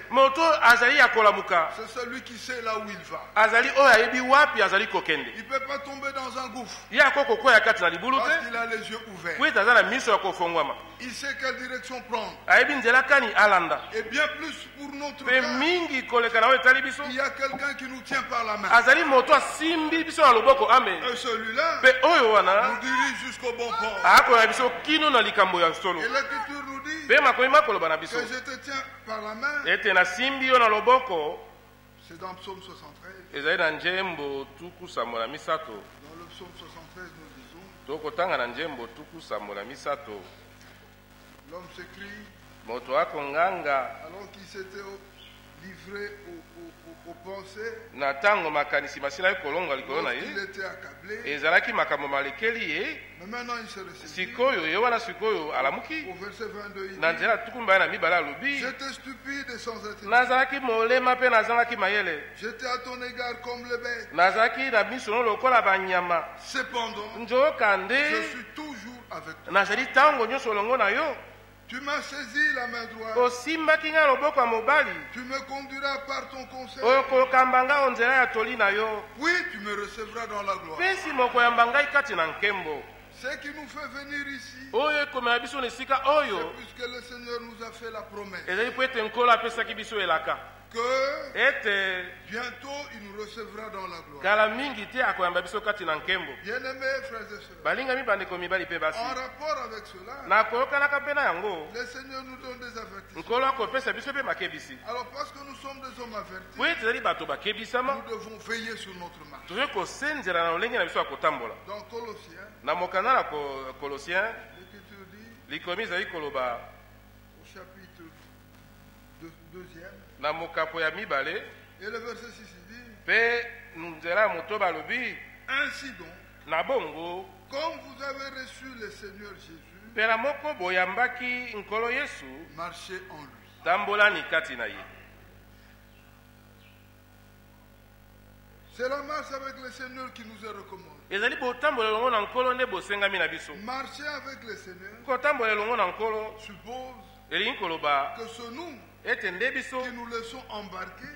c'est celui qui sait là où il va. Il ne peut pas tomber dans un gouffre parce qu'il a les yeux ouverts. Il sait quelle direction prendre. Et bien plus pour notre cas, il y a quelqu'un qui nous tient par la main. Et celui-là nous dirige jusqu'au bon port. Et l'Écriture nous dit que je te tiens par la main. C'est dans Psaume 73. Dans le Psaume 73, nous disons, l'homme s'écrie alors qu'il s'était livré aux pensées, il était accablé, mais maintenant il se ressaisit. Au verset 22, il dit, j'étais stupide et sans intelligence, j'étais à ton égard comme le bête. Cependant, je suis toujours avec toi. Tu m'as saisi la main droite. Tu me conduiras par ton conseil. Oui, tu me recevras dans la gloire. Ce qui nous fait venir ici, c'est puisque le Seigneur nous a fait la promesse. que bientôt il nous recevra dans la gloire. Bien-aimés frères et sœurs, en rapport avec cela, le Seigneur nous donne des avertissements. Alors parce que nous sommes des hommes avertis, nous devons veiller sur notre marche. Dans Colossiens, l'Écriture dit, au chapitre 2e, et le verset 6 dit, ainsi donc, comme vous avez reçu le Seigneur Jésus, marchez en lui. C'est la marche avec le Seigneur qui nous est recommandée. Marcher avec le Seigneur suppose que ce nous qui nous laissons embarquer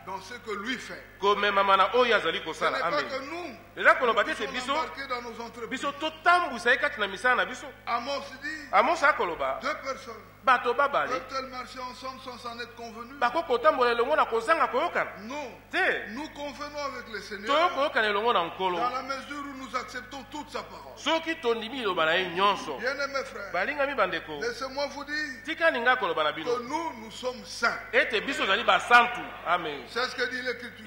dans ce que lui fait. Ce n'est pas que nous nous embarquer dans nos entreprises. Amos dit, deux personnes peuvent-elles marcher ensemble sans s'en être convenus? Non. Nous convenons avec le Seigneur dans la mesure où nous acceptons toute sa parole. Bien-aimés frères, laissez-moi vous dire que nous sommes saints. C'est ce que dit l'Écriture.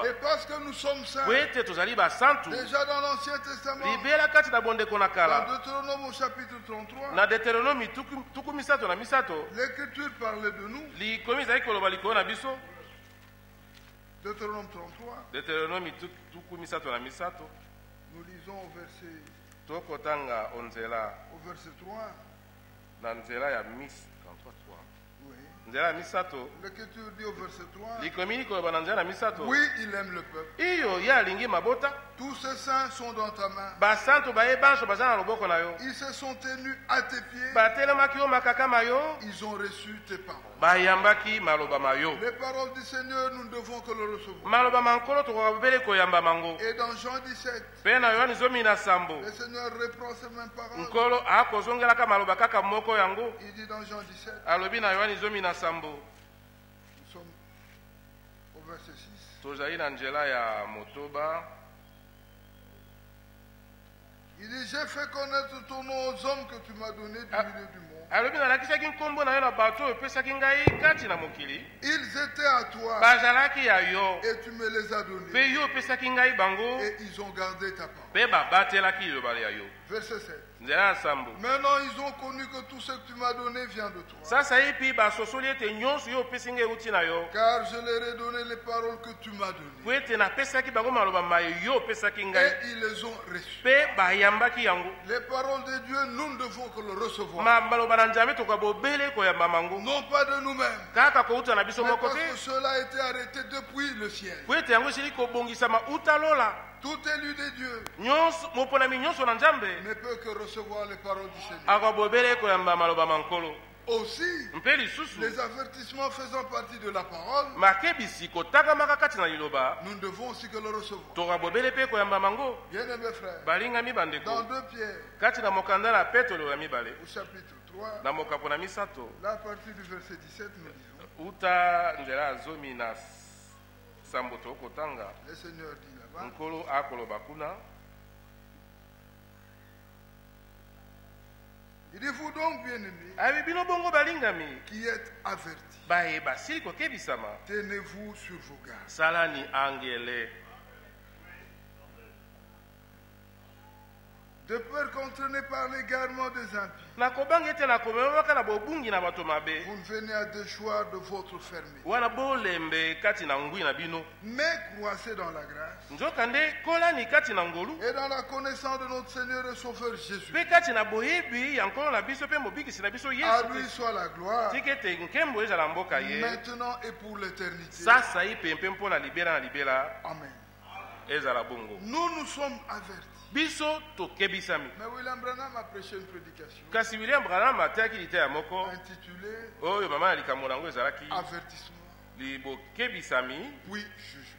Et parce que nous sommes saints, déjà dans l'Ancien Testament, dans Deutéronome au chapitre 33, l'Écriture parle de nous. Deutéronome 33, nous lisons au verset 3. L'Écriture dit au verset 3, oui, il aime le peuple. Tous ces saints sont dans ta main. Ils se sont tenus à tes pieds. Ils ont reçu tes paroles. Les paroles du Seigneur, nous ne devons que le recevoir. Et dans Jean 17, le Seigneur reprend ces mêmes paroles. Il dit dans Jean 17, nous sommes au verset 6. Il dit, j'ai fait connaître ton nom aux hommes que tu m'as donnés du milieu du monde. Ils étaient à toi et tu me les as donnés. Et ils ont gardé ta parole. Verset 7. Maintenant ils ont connu que tout ce que tu m'as donné vient de toi. Car je leur ai donné les paroles que tu m'as données. Et ils les ont reçues. Les paroles de Dieu, nous ne devons que le recevoir. Non pas de nous-mêmes, mais parce que cela a été arrêté depuis le ciel. Tout élu de Dieu ne peut que recevoir les paroles du Seigneur. Aussi, les avertissements faisant partie de la parole, nous devons aussi que le recevoir. Bien-aimés frères, dans 2 Pierre, au chapitre 3, là à partir du verset 17, nous disons, le Seigneur dit là-bas, il dit, vous donc, bien-aimés, qui êtes avertis, tenez-vous sur vos gardes. De peur qu'entraînés par l'égarement des impies, vous ne venez à déchoir de votre fermeté, mais croissez dans la grâce et dans la connaissance de notre Seigneur et Sauveur Jésus. À lui soit la gloire, maintenant et pour l'éternité. Amen. Nous nous sommes avertis. Mais William Branham a prêché une prédication intitulée Avertissement, puis jugement.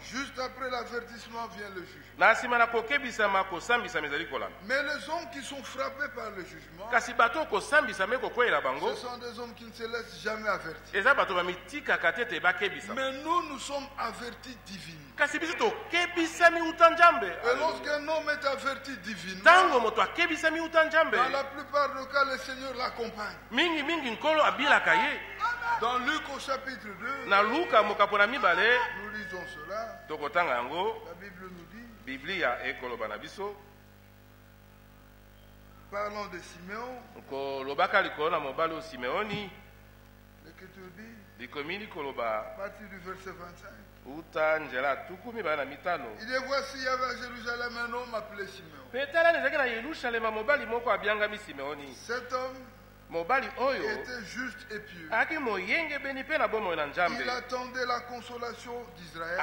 Juste après l'avertissement vient le jugement. Mais les hommes qui sont frappés par le jugement, ce sont des hommes qui ne se laissent jamais avertir. Mais nous sommes avertis divinement. Et lorsqu'un homme est averti divinement, dans la plupart des cas, le Seigneur l'accompagne. Dans Luc au chapitre 2, nous lisons cela. La Bible nous dit, parlons de Siméon. L'Écriture dit, à partir du verset 25, il dit, voici, il y avait à Jérusalem un homme appelé Siméon. Cet homme était juste et pieux. Il attendait la consolation d'Israël.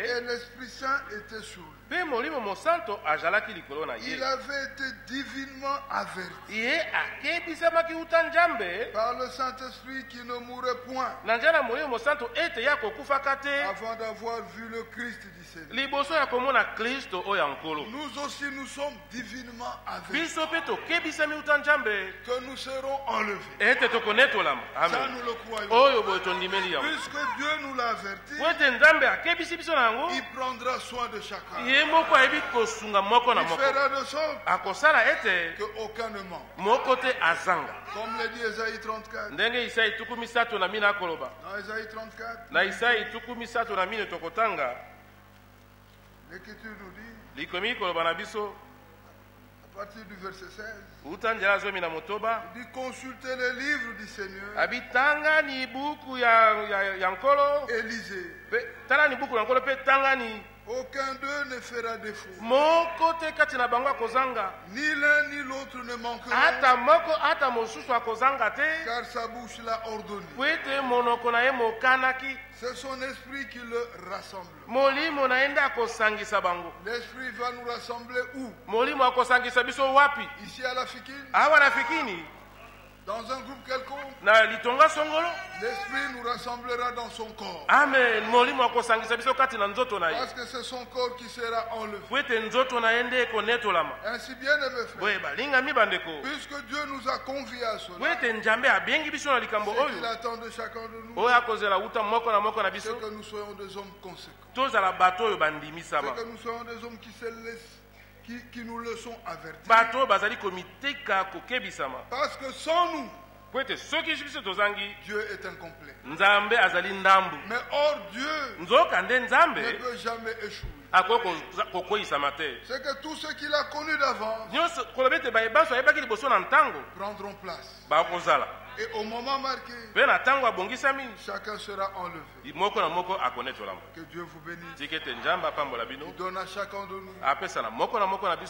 Et l'Esprit Saint était sur lui. Il avait été divinement averti par le Saint-Esprit qui ne mourrait point avant d'avoir vu le Christ du Seigneur. Nous aussi nous sommes divinement avertis que nous serons enlevés. Ça nous le croyons. Puisque Dieu nous l'a averti, il prendra soin de chacun. Il fera de sorte qu'aucun ne manque. Comme l'a dit Ésaïe 34. Dans Ésaïe 34, l'Écriture nous dit, à partir du verset 16, il dit consultez les livres du Seigneur et lisez. Aucun d'eux ne fera défaut. Ni l'un ni l'autre ne manquera. Car sa bouche l'a ordonné. C'est son esprit qui le rassemble. L'esprit va nous rassembler où? Ici à la Fikine. Dans un groupe quelconque, l'esprit nous rassemblera dans son corps. Amen. Parce que c'est son corps qui sera enlevé. Ainsi bien aimé frère, puisque Dieu nous a conviés à cela, ce qu'il attend de chacun de nous, c'est que nous soyons des hommes conséquents. C'est que nous soyons des hommes qui se laissent, qui nous le sont avertis. Parce que sans nous, Dieu est incomplet. Mais hors Dieu ne peut jamais échouer. C'est que tous ceux qu'il a connus d'avance prendront place. Et au moment marqué, chacun sera enlevé. Que Dieu vous bénisse. Il donne à chacun de nous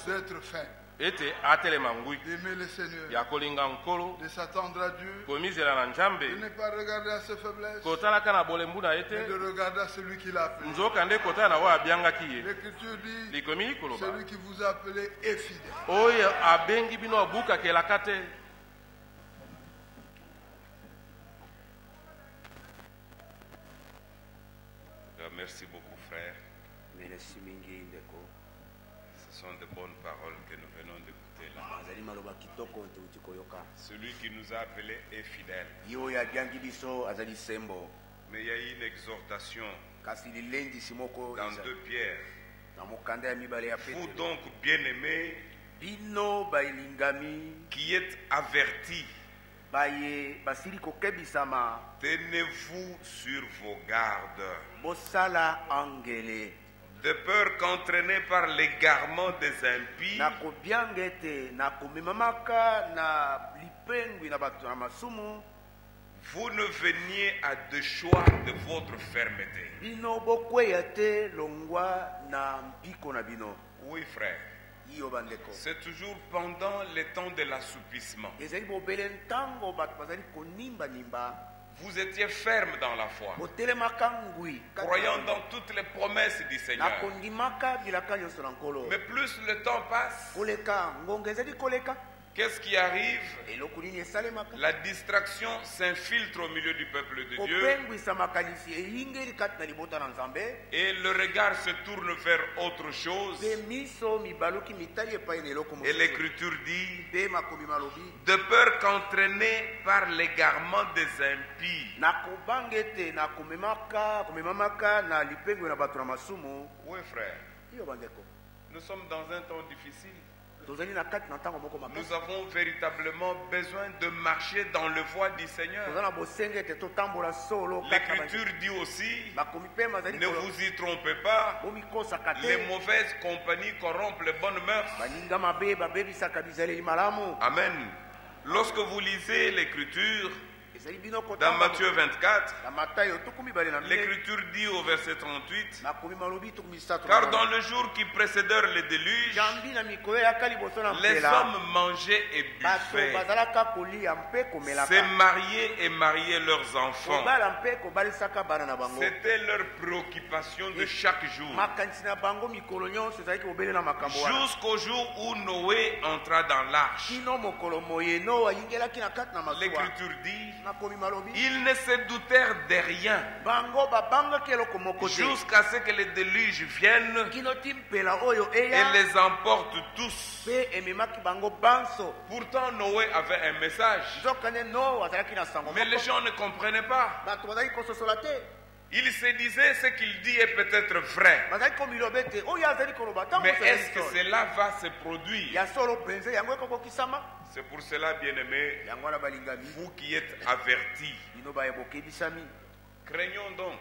d'être ferme, d'aimer le Seigneur, de s'attendre à Dieu, de ne pas regarder à ses faiblesses, mais de regarder à celui qui l'a appelé. L'Écriture dit, celui qui vous a appelé est fidèle. Merci beaucoup, frère. Ce sont de bonnes paroles que nous venons d'écouter là. Celui qui nous a appelés est fidèle. Mais il y a une exhortation dans 2 Pierre. Vous donc, bien-aimés, qui êtes avertis, tenez-vous sur vos gardes, de peur qu'entraînés par l'égarement des impies, vous ne veniez à déchoir de votre fermeté. Oui, frère. C'est toujours pendant les temps de l'assoupissement. Vous étiez ferme dans la foi, croyant dans toutes les promesses du Seigneur. Mais plus le temps passe, Qu'est-ce qui arrive? La distraction s'infiltre au milieu du peuple de Dieu. Et le regard se tourne vers autre chose. Et l'Écriture dit, de peur qu'entraînés par l'égarement des impies. Oui, frère. Nous sommes dans un temps difficile. Nous avons véritablement besoin de marcher dans le voie du Seigneur. L'Écriture dit aussi, ne vous y trompez pas, les mauvaises compagnies corrompent les bonnes mœurs. Amen. Lorsque vous lisez l'Écriture, dans Matthieu 24, l'Écriture dit au verset 38, car dans le jour qui précédèrent le déluge, les hommes mangeaient et buvaient, se mariaient et mariaient leurs enfants. C'était leur préoccupation de chaque jour. Jusqu'au jour où Noé entra dans l'arche. L'Écriture dit, ils ne se doutèrent de rien jusqu'à ce que le déluge vienne et les emporte tous. Pourtant Noé avait un message, mais les gens ne comprenaient pas. Il se disait, ce qu'il dit est peut-être vrai, mais est-ce que cela va se produire? C'est pour cela, bien-aimés, vous qui êtes avertis, craignons donc,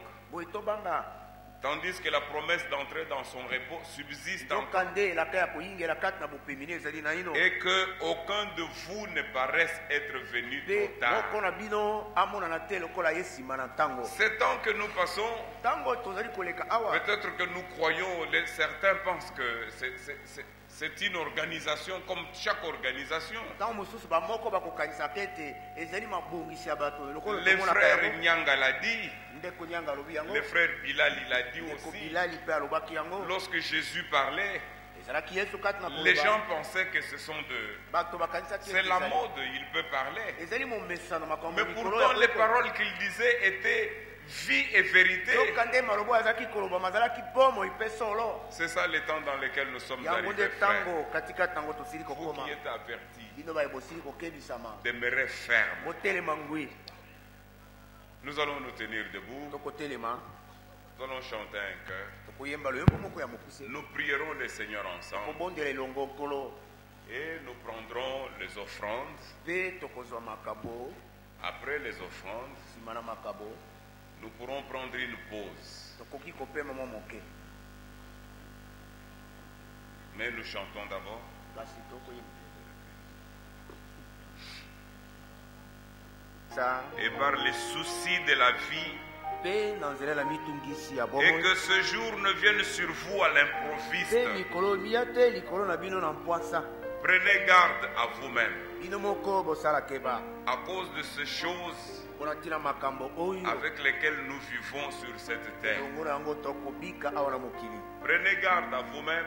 tandis que la promesse d'entrer dans son repos subsiste encore, et que aucun de vous ne paraisse être venu trop tard. Ces temps que nous passons, peut-être que nous croyons, certains pensent que c'est une organisation comme chaque organisation. Le frère Nyanga l'a dit, le frère Bilal il a dit aussi. Lorsque Jésus parlait, les gens pensaient que ce sont c'est la mode, il peut parler. Mais pourtant les paroles qu'il disait étaient vie et vérité. C'est ça le temps dans lequel nous sommes arrivés, frères. Vous qui êtes avertis, demeurez fermes. Nous allons nous tenir debout. Nous allons chanter un chœur. Nous prierons le Seigneur ensemble. Et nous prendrons les offrandes. Après les offrandes, nous pourrons prendre une pause. Mais nous chantons d'abord. Et par les soucis de la vie, et que ce jour ne vienne sur vous à l'improviste. Prenez garde à vous-même à cause de ces choses avec lesquelles nous vivons sur cette terre. Prenez garde à vous-même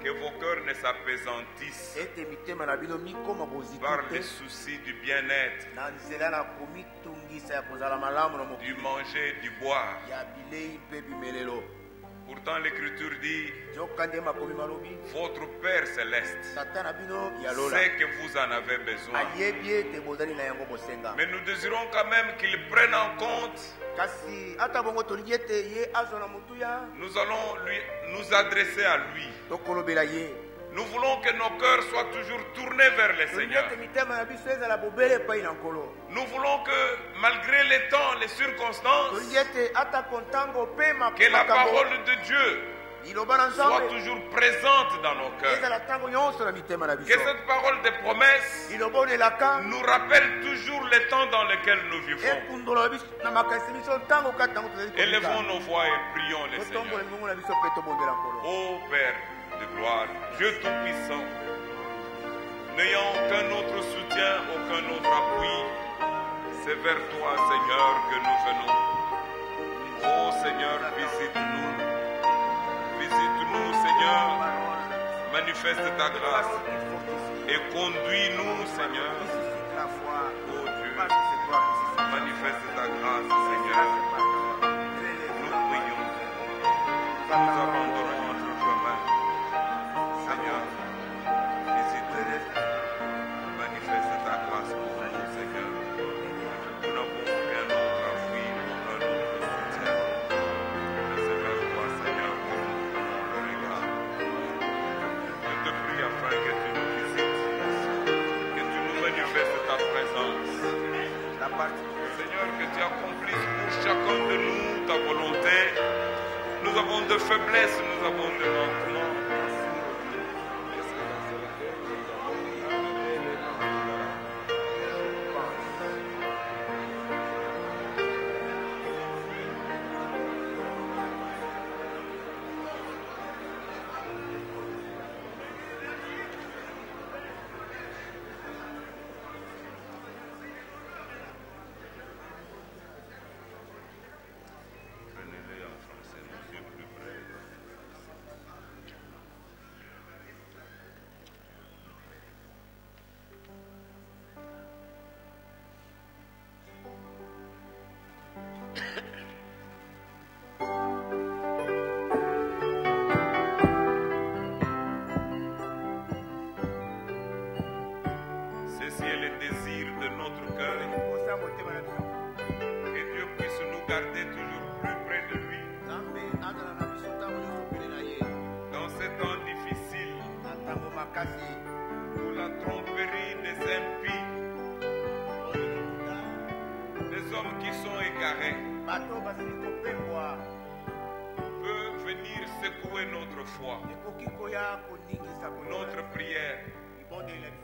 que vos cœurs ne s'apaisantissent par les soucis du bien-être, du manger, du boire. Pourtant l'Écriture dit, votre Père Céleste sait que vous en avez besoin. Mais nous désirons quand même qu'il prenne en compte. Nous allons nous adresser à lui. Nous voulons que nos cœurs soient toujours tournés vers le Seigneur. Nous voulons que malgré les temps, les circonstances, que la parole de Dieu soit toujours présente dans nos cœurs. Que cette parole de promesse nous rappelle toujours les temps dans lesquels nous vivons. Élevons nos voix et prions le Seigneur. Ô Père de gloire, Dieu Tout-Puissant, n'ayant aucun autre soutien, aucun autre appui, c'est vers toi, Seigneur, que nous venons. Ô Seigneur, visite-nous. Visite-nous, Seigneur. Manifeste ta grâce et conduis-nous, Seigneur. Oh Dieu, manifeste ta grâce, Seigneur. Nous prions. Nous abandonnons entre tes mains. Seigneur, visite-nous. Manifeste ta grâce pour nous, Seigneur. Nous n'avons aucun autre appui, aucun autre soutien. Mais c'est vers toi, Seigneur, que nous regardons. Je te prie afin que tu nous visites, que tu nous manifestes ta présence. Seigneur, que tu accomplisses pour chacun de nous ta volonté. Nous avons de faiblesses, nous avons de manquements. Ceci est le désir de notre cœur. Que Dieu puisse nous garder toujours plus près de lui. Dans ces temps difficiles, où la tromperie des impies, des hommes qui sont égarés, peut venir secouer notre foi. Notre prière,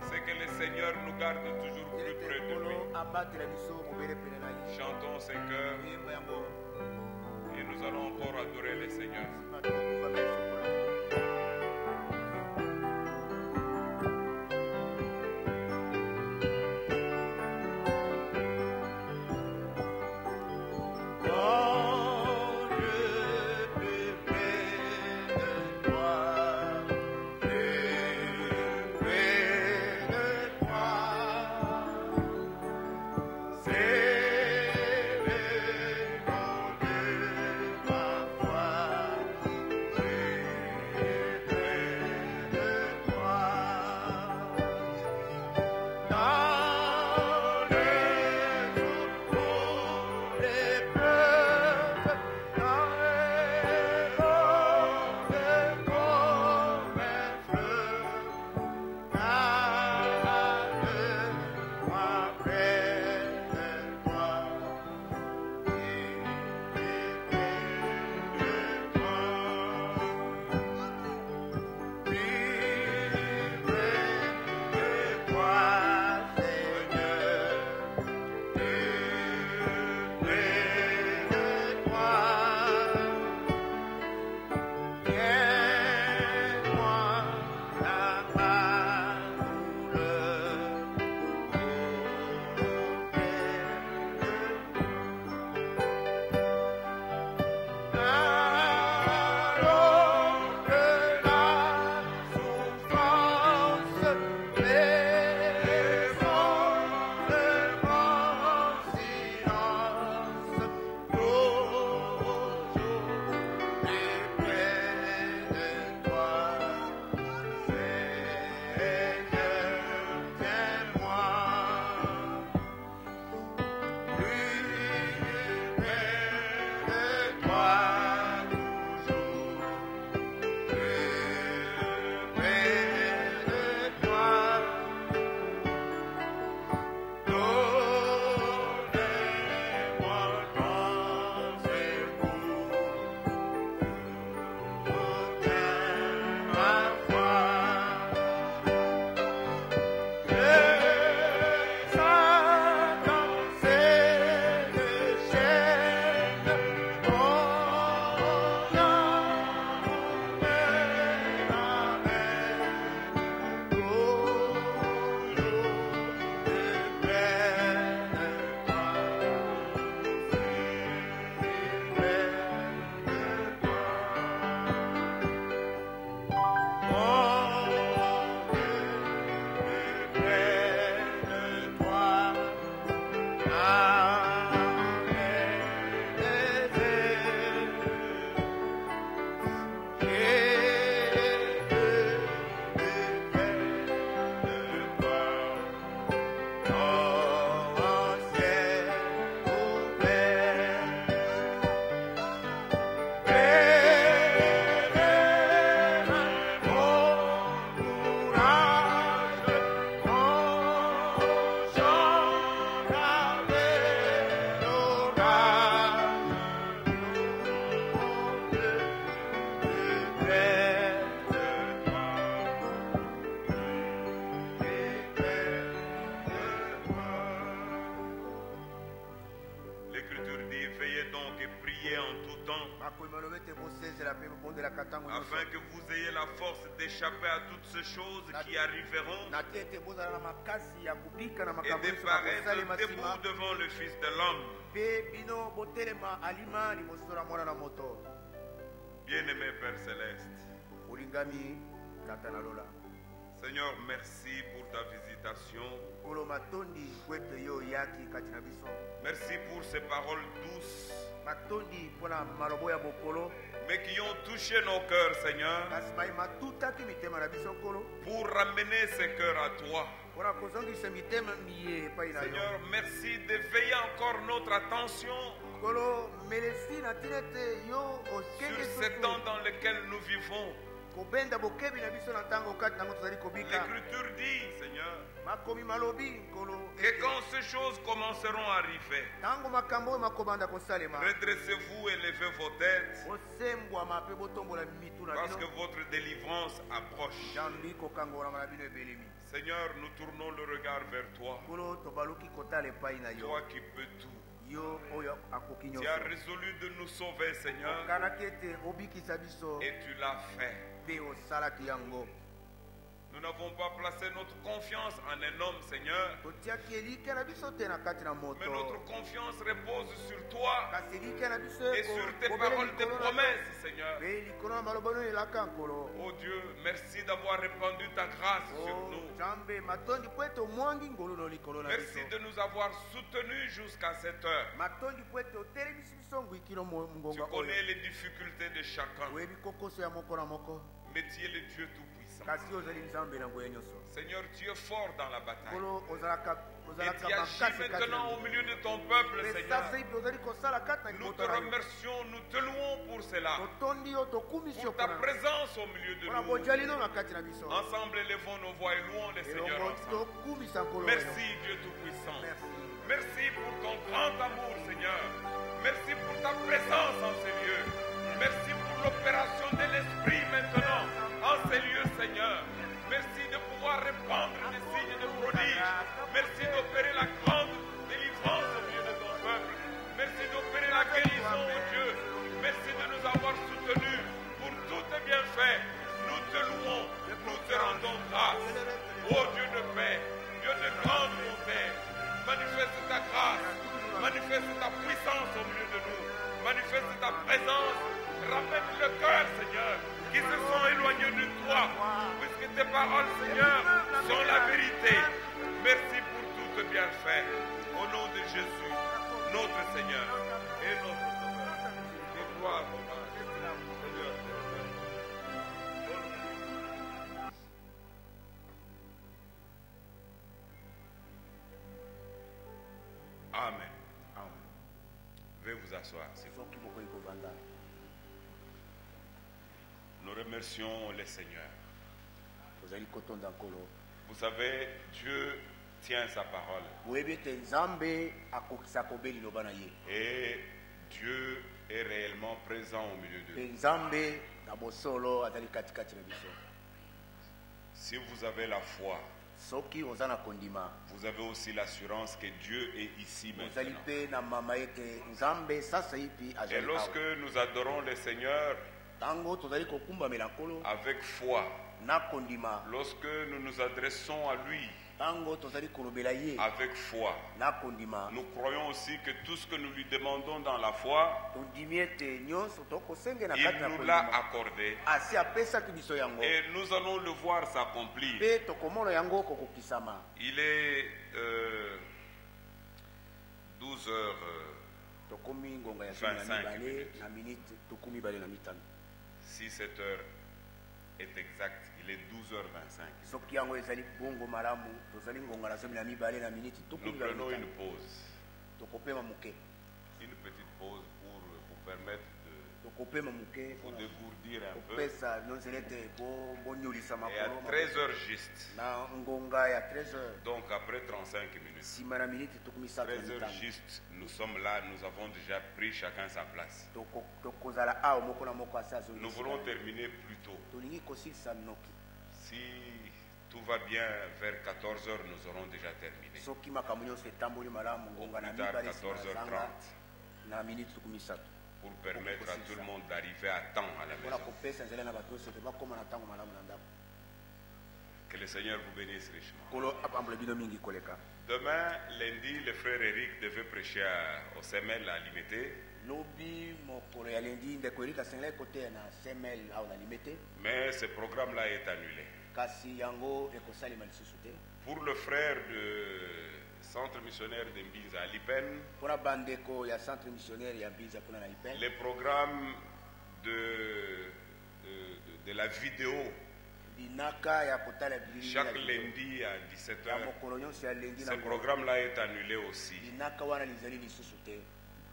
c'est que le Seigneur nous garde toujours plus près de lui. Chantons ces chœurs et nous allons encore adorer le Seigneur. C'est le nom de ma foi. afin que vous ayez la force d'échapper à toutes ces choses qui arriveront et de paraître debout devant le Fils de l'homme. Bien-aimé Père Céleste, Seigneur, merci pour ta visitation. Merci pour ces paroles douces, mais qui ont touché nos cœurs, Seigneur, pour ramener ces cœurs à toi. Seigneur, merci de veiller encore notre attention sur ces temps dans lesquels nous vivons. L'Écriture dit, Seigneur, que quand ces choses commenceront à arriver, redressez-vous et levez vos têtes, parce que votre délivrance approche. Seigneur, nous tournons le regard vers toi, toi qui peux tout. Tu as résolu de nous sauver, Seigneur, et tu l'as fait. Nous n'avons pas placé notre confiance en un homme, Seigneur, mais notre confiance repose sur toi et sur tes paroles de promesses, Seigneur. Oh Dieu, merci d'avoir répandu ta grâce sur nous. Merci de nous avoir soutenus jusqu'à cette heure. Tu connais les difficultés de chacun, mais tu es le Dieu tout-puissant. Seigneur, tu es fort dans la bataille. Et tu agis maintenant au milieu de ton peuple, Seigneur. Nous te remercions, nous te louons pour cela, pour ta présence au milieu de nous. Ensemble, élevons nos voix et louons le Seigneur ensemble. Merci Dieu tout-puissant. Merci pour ton grand amour, Seigneur. Merci pour ta présence en ces lieux. Merci pour l'opération de l'Esprit maintenant en ces lieux, Seigneur. Merci de pouvoir répandre des signes de prodiges. Merci d'opérer la grande délivrance au milieu de ton peuple. Merci d'opérer la guérison, oh Dieu. Merci de nous avoir soutenus pour tous tes bienfaits. Nous te louons, nous te rendons grâce. Oh Dieu de paix, Dieu de grande bonté, manifeste ta grâce, manifeste ta puissance au milieu de nous. Manifeste ta présence, ramène le cœur, Seigneur, qui se sont éloignés de toi, puisque tes paroles, Seigneur, sont la vérité. Merci pour tout tes bienfaits. Au nom de Jésus, notre Seigneur et notre Sauveur. Que gloire, Seigneur. Amen. Veuillez vous asseoir. Nous remercions le Seigneur. Vous savez, Dieu tient sa parole. Et Dieu est réellement présent au milieu de nous. Si vous avez la foi, vous avez aussi l'assurance que Dieu est ici maintenant. Et lorsque nous adorons le Seigneur avec foi, lorsque nous nous adressons à lui avec foi, nous croyons aussi que tout ce que nous lui demandons dans la foi, il nous l'a accordé et nous allons le voir s'accomplir. Il est 12h25 minutes. Si cette heure est exacte, il est 12h25. Nous prenons une pause. Une petite pause pour vous permettre de vous dégourdir un peu. Et à 13h juste, donc après 35 minutes, 13h juste, nous sommes là, nous avons déjà pris chacun sa place. Nous voulons terminer plus tôt. Si tout va bien, vers 14h, nous aurons déjà terminé. Ou plus tard, 14h30. Pour permettre à tout le monde d'arriver à temps à la maison. Que le Seigneur vous bénisse richement. Demain, lundi, le frère Eric devait prêcher au CML à Limité. Mais ce programme-là est annulé. Pour le frère de Centre missionnaire de Mbinza à Lipen, le programme de la vidéo chaque lundi à 17h, ce programme-là est annulé aussi,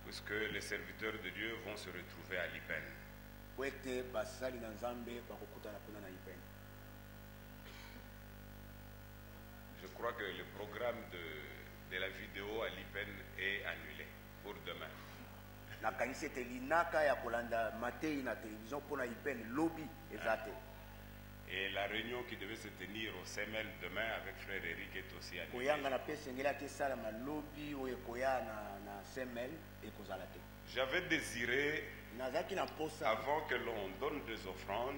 puisque les serviteurs de Dieu vont se retrouver à Lipen. Je crois que le programme de la vidéo à Lipen est annulé pour demain. Et la réunion qui devait se tenir au CML demain avec frère Eric est aussi annulée. J'avais désiré, avant que l'on donne des offrandes,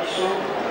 biso